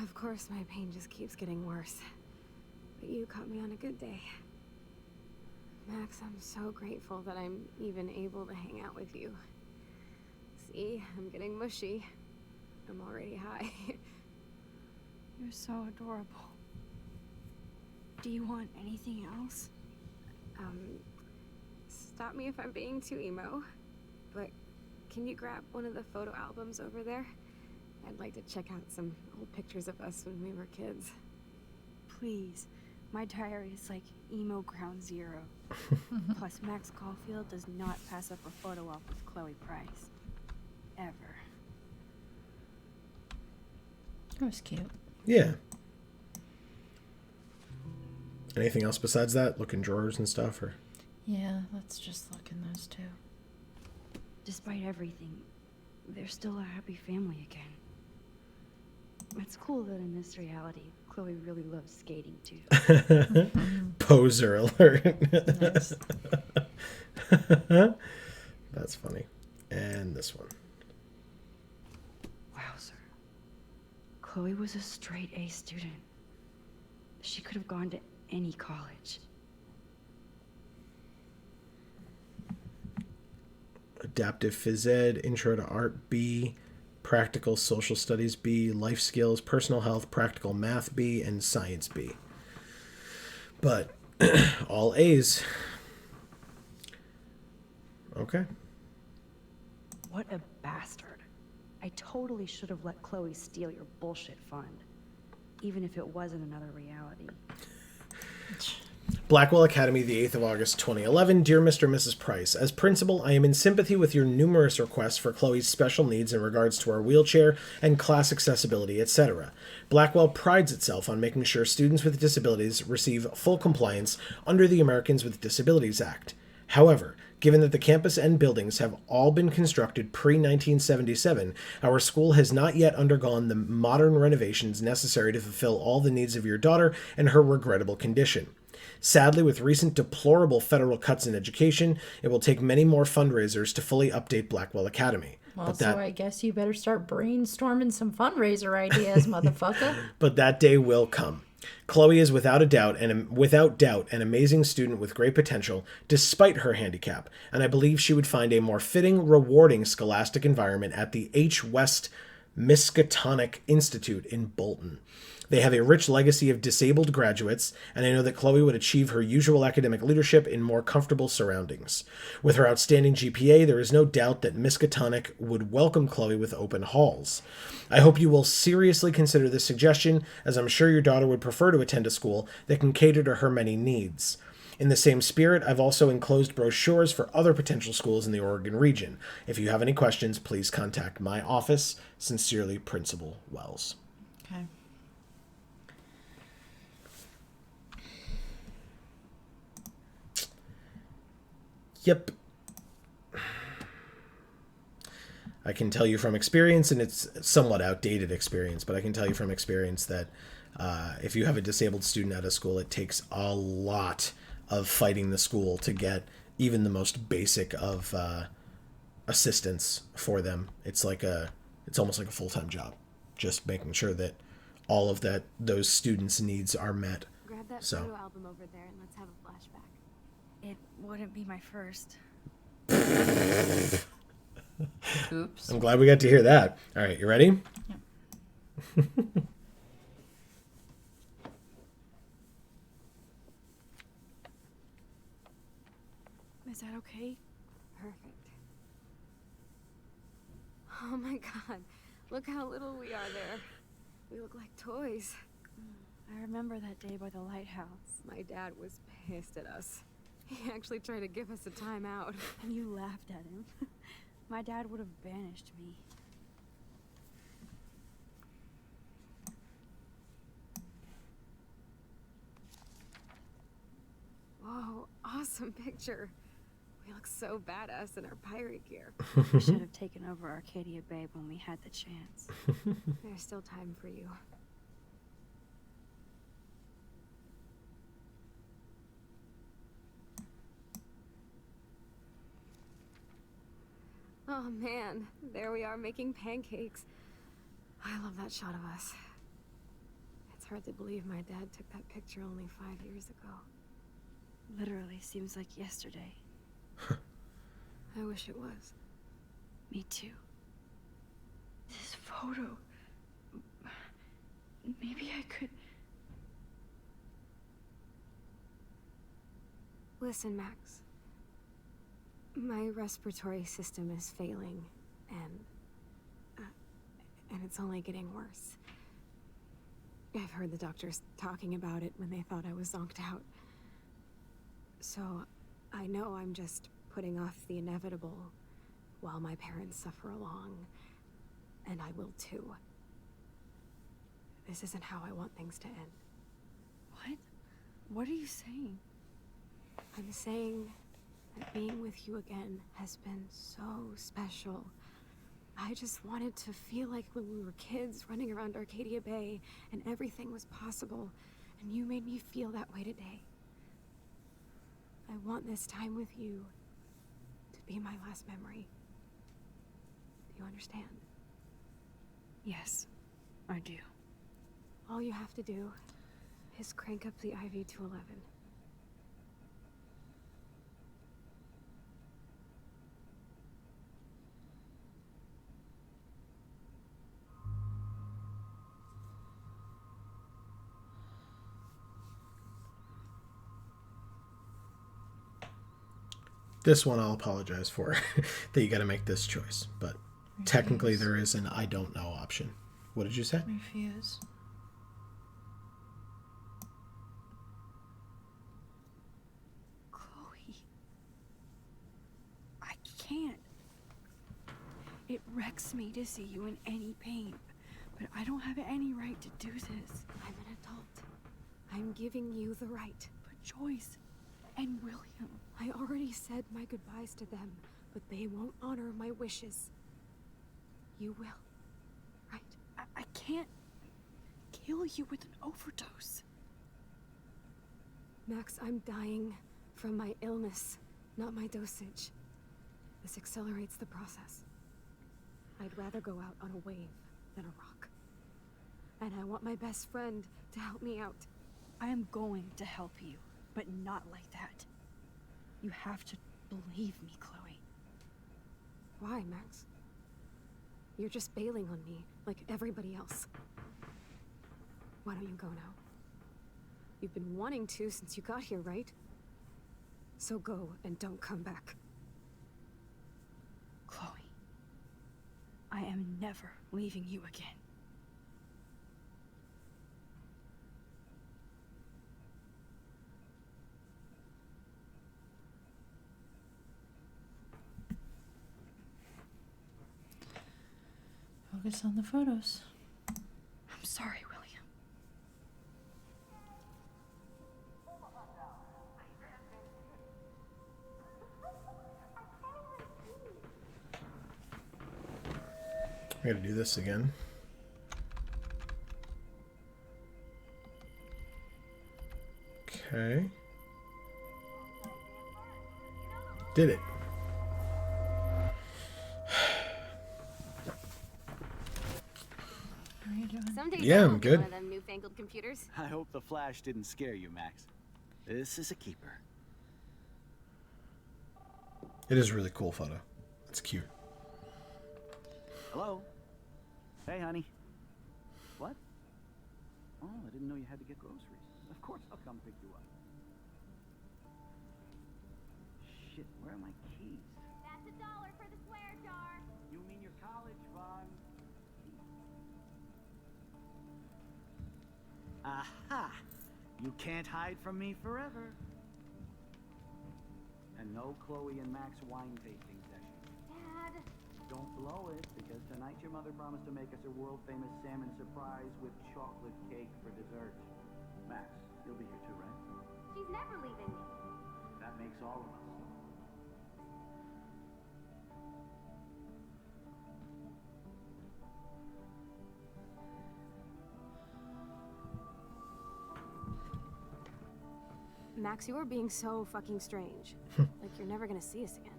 Of course, my pain just keeps getting worse. But you caught me on a good day. Max, I'm so grateful that I'm even able to hang out with you. See, I'm getting mushy. I'm already high. You're so adorable. Do you want anything else? Stop me if I'm being too emo, but can you grab one of the photo albums over there? I'd like to check out some old pictures of us when we were kids. Please. My diary is like emo ground zero. Plus, Max Caulfield does not pass up a photo op with Chloe Price. Ever. That was cute. Yeah. Anything else besides that? Look in drawers and stuff, or? Yeah, let's just look in those two. Despite everything, they're still a happy family again. It's cool that in this reality, Chloe really loves skating too. Poser alert. Nice. That's funny. And this one. Wow, sir. Chloe was a straight A student. She could have gone to any college. Adaptive Phys Ed, Intro to Art B, Practical Social Studies B, Life Skills, Personal Health, Practical Math B, and Science B. But all A's. Okay. What a bastard. I totally should have let Chloe steal your bullshit fund. Even if it wasn't another reality. Blackwell Academy, the 8th of August, 2011. Dear Mr. and Mrs. Price, as principal, I am in sympathy with your numerous requests for Chloe's special needs in regards to our wheelchair and class accessibility, etc. Blackwell prides itself on making sure students with disabilities receive full compliance under the Americans with Disabilities Act. However, given that the campus and buildings have all been constructed pre-1977, our school has not yet undergone the modern renovations necessary to fulfill all the needs of your daughter and her regrettable condition. Sadly, with recent deplorable federal cuts in education, it will take many more fundraisers to fully update Blackwell Academy. Well, so I guess you better start brainstorming some fundraiser ideas, motherfucker. But that day will come. Chloe is without doubt an amazing student with great potential, despite her handicap, and I believe she would find a more fitting, rewarding scholastic environment at the H. West Miskatonic Institute in Bolton. They have a rich legacy of disabled graduates, and I know that Chloe would achieve her usual academic leadership in more comfortable surroundings. With her outstanding GPA, there is no doubt that Miskatonic would welcome Chloe with open halls. I hope you will seriously consider this suggestion, as I'm sure your daughter would prefer to attend a school that can cater to her many needs. In the same spirit, I've also enclosed brochures for other potential schools in the Oregon region. If you have any questions, please contact my office. Sincerely, Principal Wells. Okay. Yep. I can tell you from experience, and it's somewhat outdated experience, but I can tell you from experience that if you have a disabled student at a school, it takes a lot of fighting the school to get even the most basic of assistance for them. It's almost like a full-time job, just making sure that all of those students' needs are met. Grab that photo album over there and let's have a flashback. It wouldn't be my first. Oops. I'm glad we got to hear that. All right, you ready? Yep. Is that okay? Perfect. Oh my god, look how little we are there. We look like toys. I remember that day by the lighthouse. My dad was pissed at us. He actually tried to give us a timeout. And you laughed at him. My dad would have banished me. Whoa, awesome picture. We look so badass in our pirate gear. We should have taken over Arcadia Bay when we had the chance. There's still time for you. Oh man, there we are making pancakes. I love that shot of us. It's hard to believe my dad took that picture only 5 years ago. Literally seems like yesterday. I wish it was. Me too. This photo... Maybe I could... Listen, Max. My respiratory system is failing, and it's only getting worse. I've heard the doctors talking about it when they thought I was zonked out. So, I know I'm just putting off the inevitable while my parents suffer along, and I will too. This isn't how I want things to end. What? What are you saying? I'm saying that being with you again has been so special. I just wanted to feel like when we were kids running around Arcadia Bay and everything was possible, and you made me feel that way today. I want this time with you to be my last memory. Do you understand? Yes, I do. All you have to do is crank up the IV to 11. This one I'll apologize for, that you got to make this choice. But technically there is an I don't know option. What did you say? Refuse. Chloe. I can't. It wrecks me to see you in any pain, but I don't have any right to do this. I'm an adult. I'm giving you the right. But Joyce and William... I already said my goodbyes to them, but they won't honor my wishes. You will, right? I can't kill you with an overdose. Max, I'm dying from my illness, not my dosage. This accelerates the process. I'd rather go out on a wave than a rock. And I want my best friend to help me out. I am going to help you, but not like that. You have to believe me, Chloe. Why, Max? You're just bailing on me, like everybody else. Why don't you go now? You've been wanting to since you got here, right? So go and don't come back. Chloe, I am never leaving you again. Focus on the photos. I'm sorry, William. I gotta do this again. Okay. Did it. How are you doing? Someday Yeah, I'm I'll get good. one of them newfangled computers. I hope the flash didn't scare you, Max. This is a keeper. It is a really cool photo. It's cute. Hello? Hey, honey. What? Oh, I didn't know you had to get groceries. Of course I'll come pick you up. Shit, where are my keys? That's $1 for the swear jar. You mean your college fund? Aha! You can't hide from me forever. And no Chloe and Max wine tasting session. Dad. Don't blow it, because tonight your mother promised to make us a world-famous salmon surprise with chocolate cake for dessert. Max, you'll be here too, right? She's never leaving me. That makes all of us. Max, you are being so fucking strange. Like you're never gonna see us again.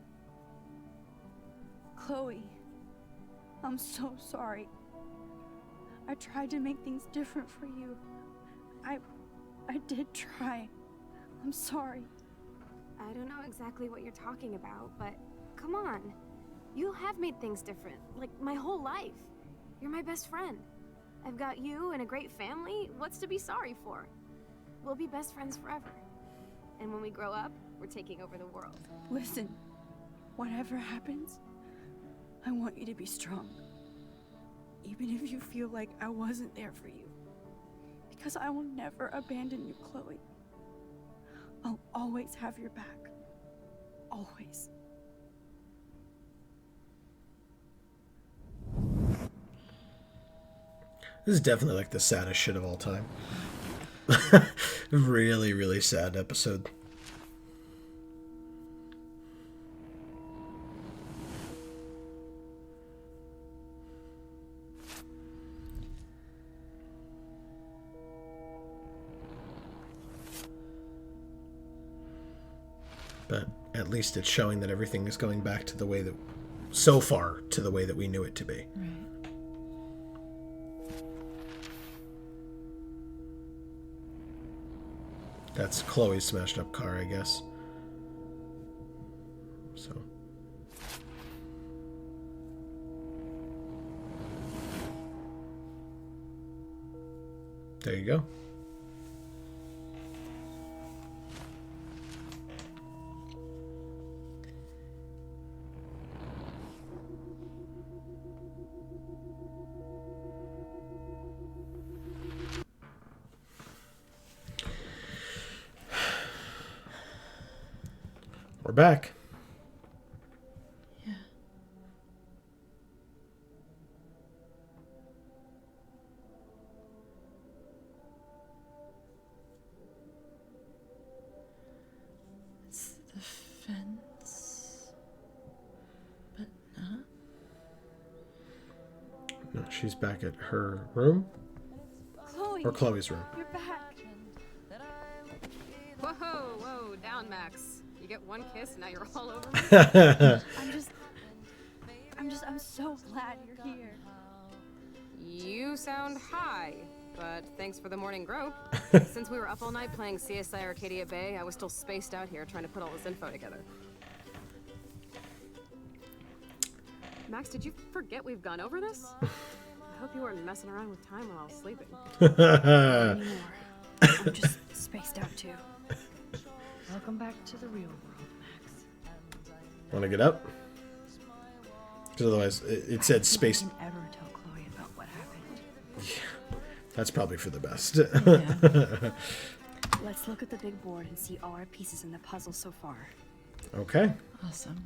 Chloe, I'm so sorry. I tried to make things different for you. I did try. I'm sorry. I don't know exactly what you're talking about, but come on. You have made things different, like my whole life. You're my best friend. I've got you and a great family. What's to be sorry for? We'll be best friends forever. And when we grow up, we're taking over the world. Listen, whatever happens, I want you to be strong. Even if you feel like I wasn't there for you. Because I will never abandon you, Chloe. I'll always have your back. Always. This is definitely like the saddest shit of all time. Really, really sad episode. But at least it's showing that everything is going back to the way that, so far, to the way that we knew it to be. Right. That's Chloe's smashed up car, I guess. So. There you go. We're back. Yeah. It's the fence, but not. No, she's back at her room. Chloe! Or Chloe's room. You're back! Whoa, whoa, down, Max. You get one kiss, and now you're all over me. I'm so glad you're here. You sound high, but thanks for the morning grope. Since we were up all night playing CSI Arcadia Bay, I was still spaced out here trying to put all this info together. Max, did you forget we've gone over this? I hope you weren't messing around with time while I was sleeping. Not anymore. I'm just spaced out too. Welcome back to the real world, Max. Want to get up? Because otherwise, it said space. I don't ever tell Chloe about what happened. Yeah, that's probably for the best. Yeah. Let's look at the big board and see all our pieces in the puzzle so far. Okay. Awesome.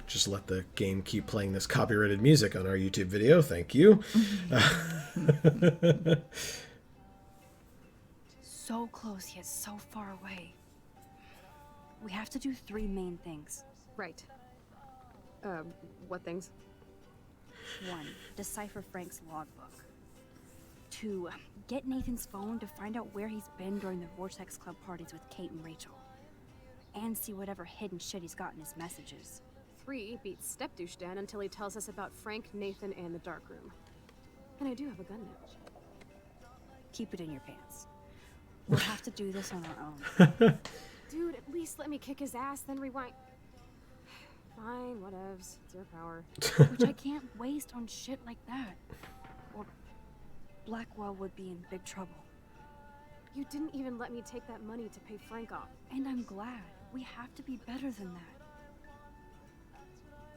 Just let the game keep playing this copyrighted music on our YouTube video. Thank you. So close yet so far away. We have to do 3 main things. Right. What things? 1. Decipher Frank's logbook. 2. Get Nathan's phone to find out where he's been during the Vortex Club parties with Kate and Rachel. And see whatever hidden shit he's got in his messages. 3, beat Stepdouche Dan until he tells us about Frank, Nathan, and the dark room. And I do have a gun now. Keep it in your pants. We'll have to do this on our own. Dude, at least let me kick his ass, then rewind. Fine, whatevs. It's your power. Which I can't waste on shit like that. Or Blackwell would be in big trouble. You didn't even let me take that money to pay Frank off. And I'm glad. We have to be better than that.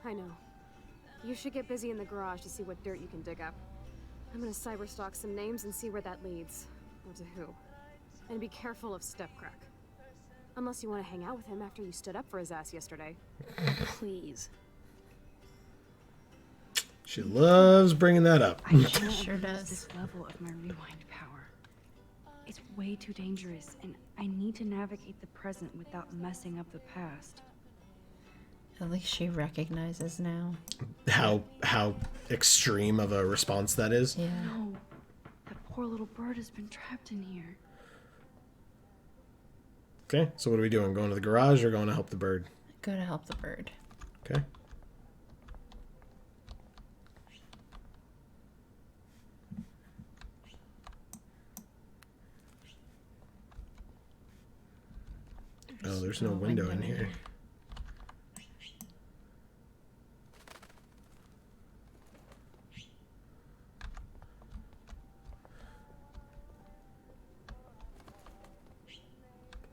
I know. You should get busy in the garage to see what dirt you can dig up. I'm gonna cyberstalk some names and see where that leads. Or to who. And be careful of Stepcrack. Unless you want to hang out with him after you stood up for his ass yesterday. Please. She loves bringing that up. I can't Sure lose does. this level of my rewind power. It's way too dangerous, and I need to navigate the present without messing up the past. At least she recognizes now. How extreme of a response that is. Yeah. No, that poor little bird has been trapped in here. Okay, so what are we doing? Going to the garage or going to help the bird? Go to help the bird. Okay. Oh, there's no window in here.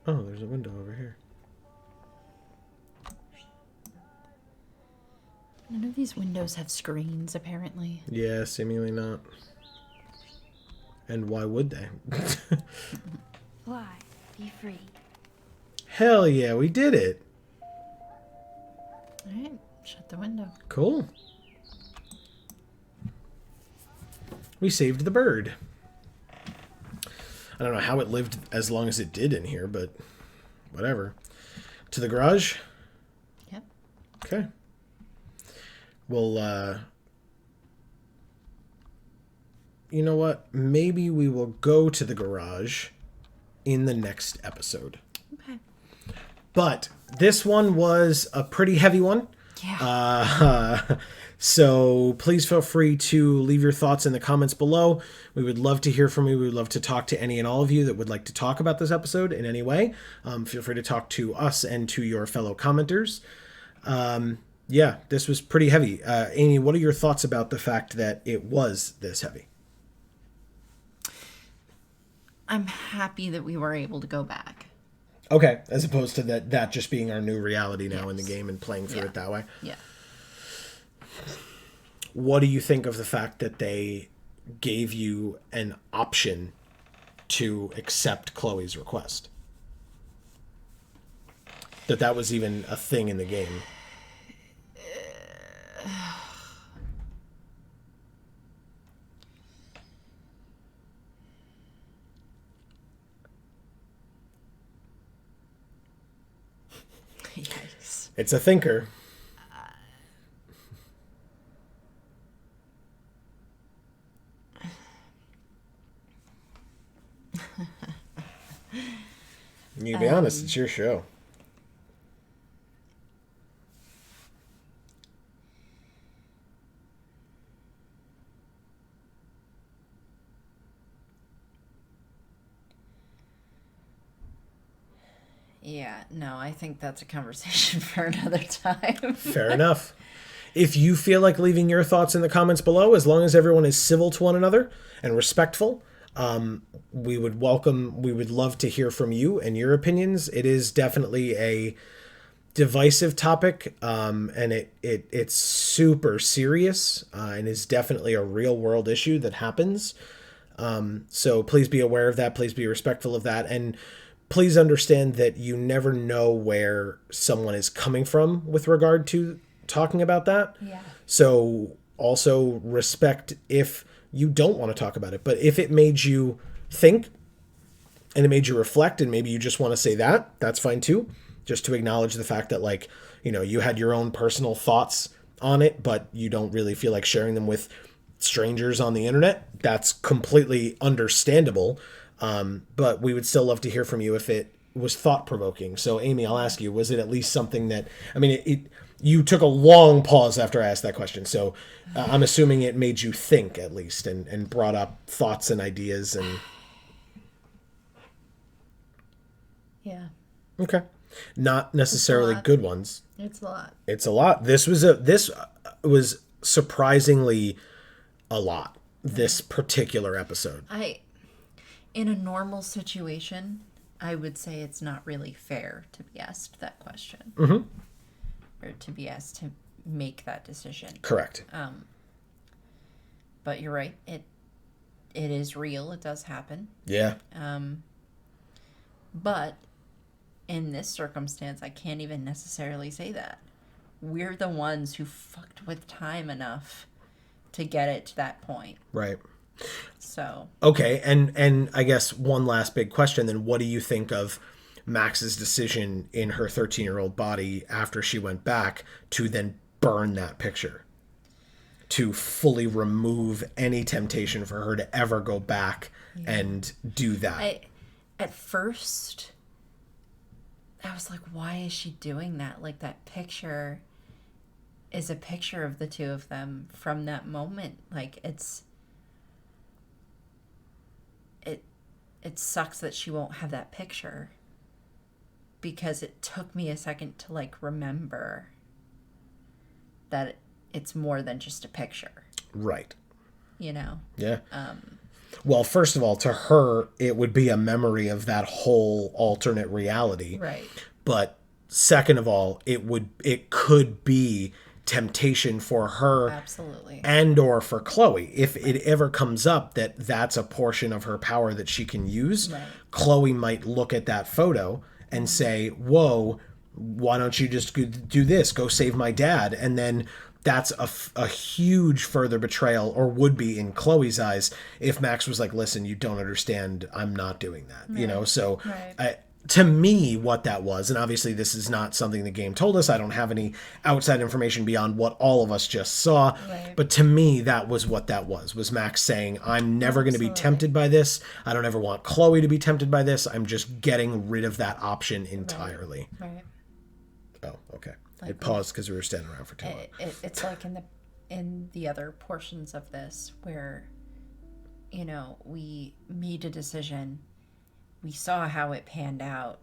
Oh, there's a window over here. None of these windows have screens, apparently. Yeah, seemingly not. And why would they? Fly, be free. Hell yeah, we did it. Alright, shut the window. Cool. We saved the bird. I don't know how it lived as long as it did in here, but whatever. To the garage? Yep. Okay. Well, you know what? Maybe we will go to the garage in the next episode. Okay. But this one was a pretty heavy one. Yeah. So please feel free to leave your thoughts in the comments below. We would love to hear from you. We would love to talk to any and all of you that would like to talk about this episode in any way. Feel free to talk to us and to your fellow commenters. Yeah, this was pretty heavy. Amy, what are your thoughts about the fact that it was this heavy? I'm happy that we were able to go back. Okay, as opposed to that just being our new reality now in the game and playing through it that way. Yeah. What do you think of the fact that they gave you an option to accept Chloe's request? That was even a thing in the game. Yikes. It's a thinker. You be honest, it's your show. Yeah, no, I think that's a conversation for another time. Fair enough. If you feel like leaving your thoughts in the comments below, as long as everyone is civil to one another and respectful, we would love to hear from you and your opinions. It is definitely a divisive topic, and it's super serious, and is definitely a real world issue that happens. So please be aware of that. Please be respectful of that. And please understand that you never know where someone is coming from with regard to talking about that. Yeah. So also respect if you don't want to talk about it. But if it made you think and it made you reflect and maybe you just want to say that, that's fine too. Just to acknowledge the fact that, like, you know, you had your own personal thoughts on it, but you don't really feel like sharing them with strangers on the internet. That's completely understandable. But we would still love to hear from you if it was thought-provoking. So, Amy, I'll ask you, was it at least something that, I mean, you took a long pause after I asked that question. So I'm assuming it made you think at least and brought up thoughts and ideas and... Yeah. Okay. Not necessarily good ones. It's a lot. It's a lot. This was surprisingly a lot, this particular episode. In a normal situation, I would say it's not really fair to be asked that question. Mm-hmm. Or to be asked to make that decision. Correct. But you're right. It is real. It does happen. Yeah. But in this circumstance, I can't even necessarily say that. We're the ones who fucked with time enough to get it to that point. Right. So. Okay, and I guess one last big question then, what do you think of Max's decision in her 13-year-old body after she went back to then burn that picture? To fully remove any temptation for her to ever go back and do that. At first, I was like, why is she doing that? Like, that picture is a picture of the two of them from that moment. Like, it sucks that she won't have that picture, because it took me a second to, like, remember that it's more than just a picture. Right. You know? Yeah. Well, first of all, to her, it would be a memory of that whole alternate reality. Right. But second of all, it could be temptation for her. Absolutely. And or for Chloe. If it ever comes up that that's a portion of her power that she can use, right. Chloe might look at that photo and say, whoa, why don't you just do this? Go save my dad. And then that's a huge further betrayal, or would be in Chloe's eyes, if Max was like, listen, you don't understand, I'm not doing that. Right. You know, so right. To me, what that was, and obviously this is not something the game told us, I don't have any outside information beyond what all of us just saw, right. But to me, that was what that was Max saying, I'm never going to be tempted by this, I don't ever want Chloe to be tempted by this, I'm just getting rid of that option entirely. Right. Oh, okay. Like, it paused because we were standing around for too long. It's like in the other portions of this where, you know, we made a decision, we saw how it panned out,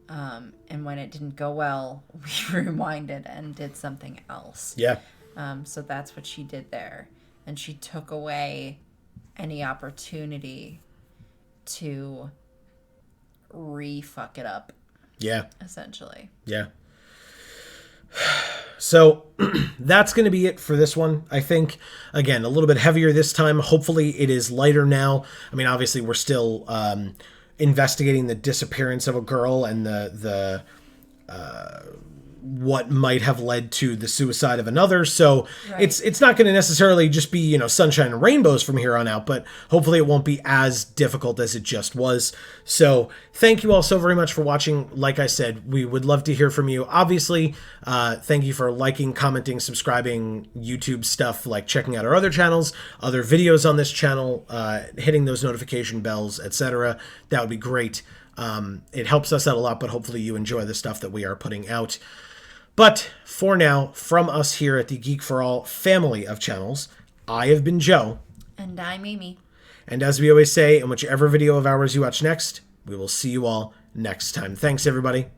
and when it didn't go well, we rewinded and did something else. Yeah. So that's what she did there, and she took away any opportunity to re-fuck it up. Yeah. Essentially. Yeah. So that's going to be it for this one. I think, again, a little bit heavier this time. Hopefully it is lighter now. I mean, obviously we're still investigating the disappearance of a girl and the what might have led to the suicide of another. So right. It's not going to necessarily just be, you know, sunshine and rainbows from here on out, but hopefully it won't be as difficult as it just was. So thank you all so very much for watching. Like I said, we would love to hear from you. Obviously, thank you for liking, commenting, subscribing, YouTube stuff, like checking out our other channels, other videos on this channel, hitting those notification bells, etc. That would be great. It helps us out a lot, but hopefully you enjoy the stuff that we are putting out. But for now, from us here at the Geek for All family of channels, I have been Joe. And I'm Amy. And as we always say, in whichever video of ours you watch next, we will see you all next time. Thanks, everybody.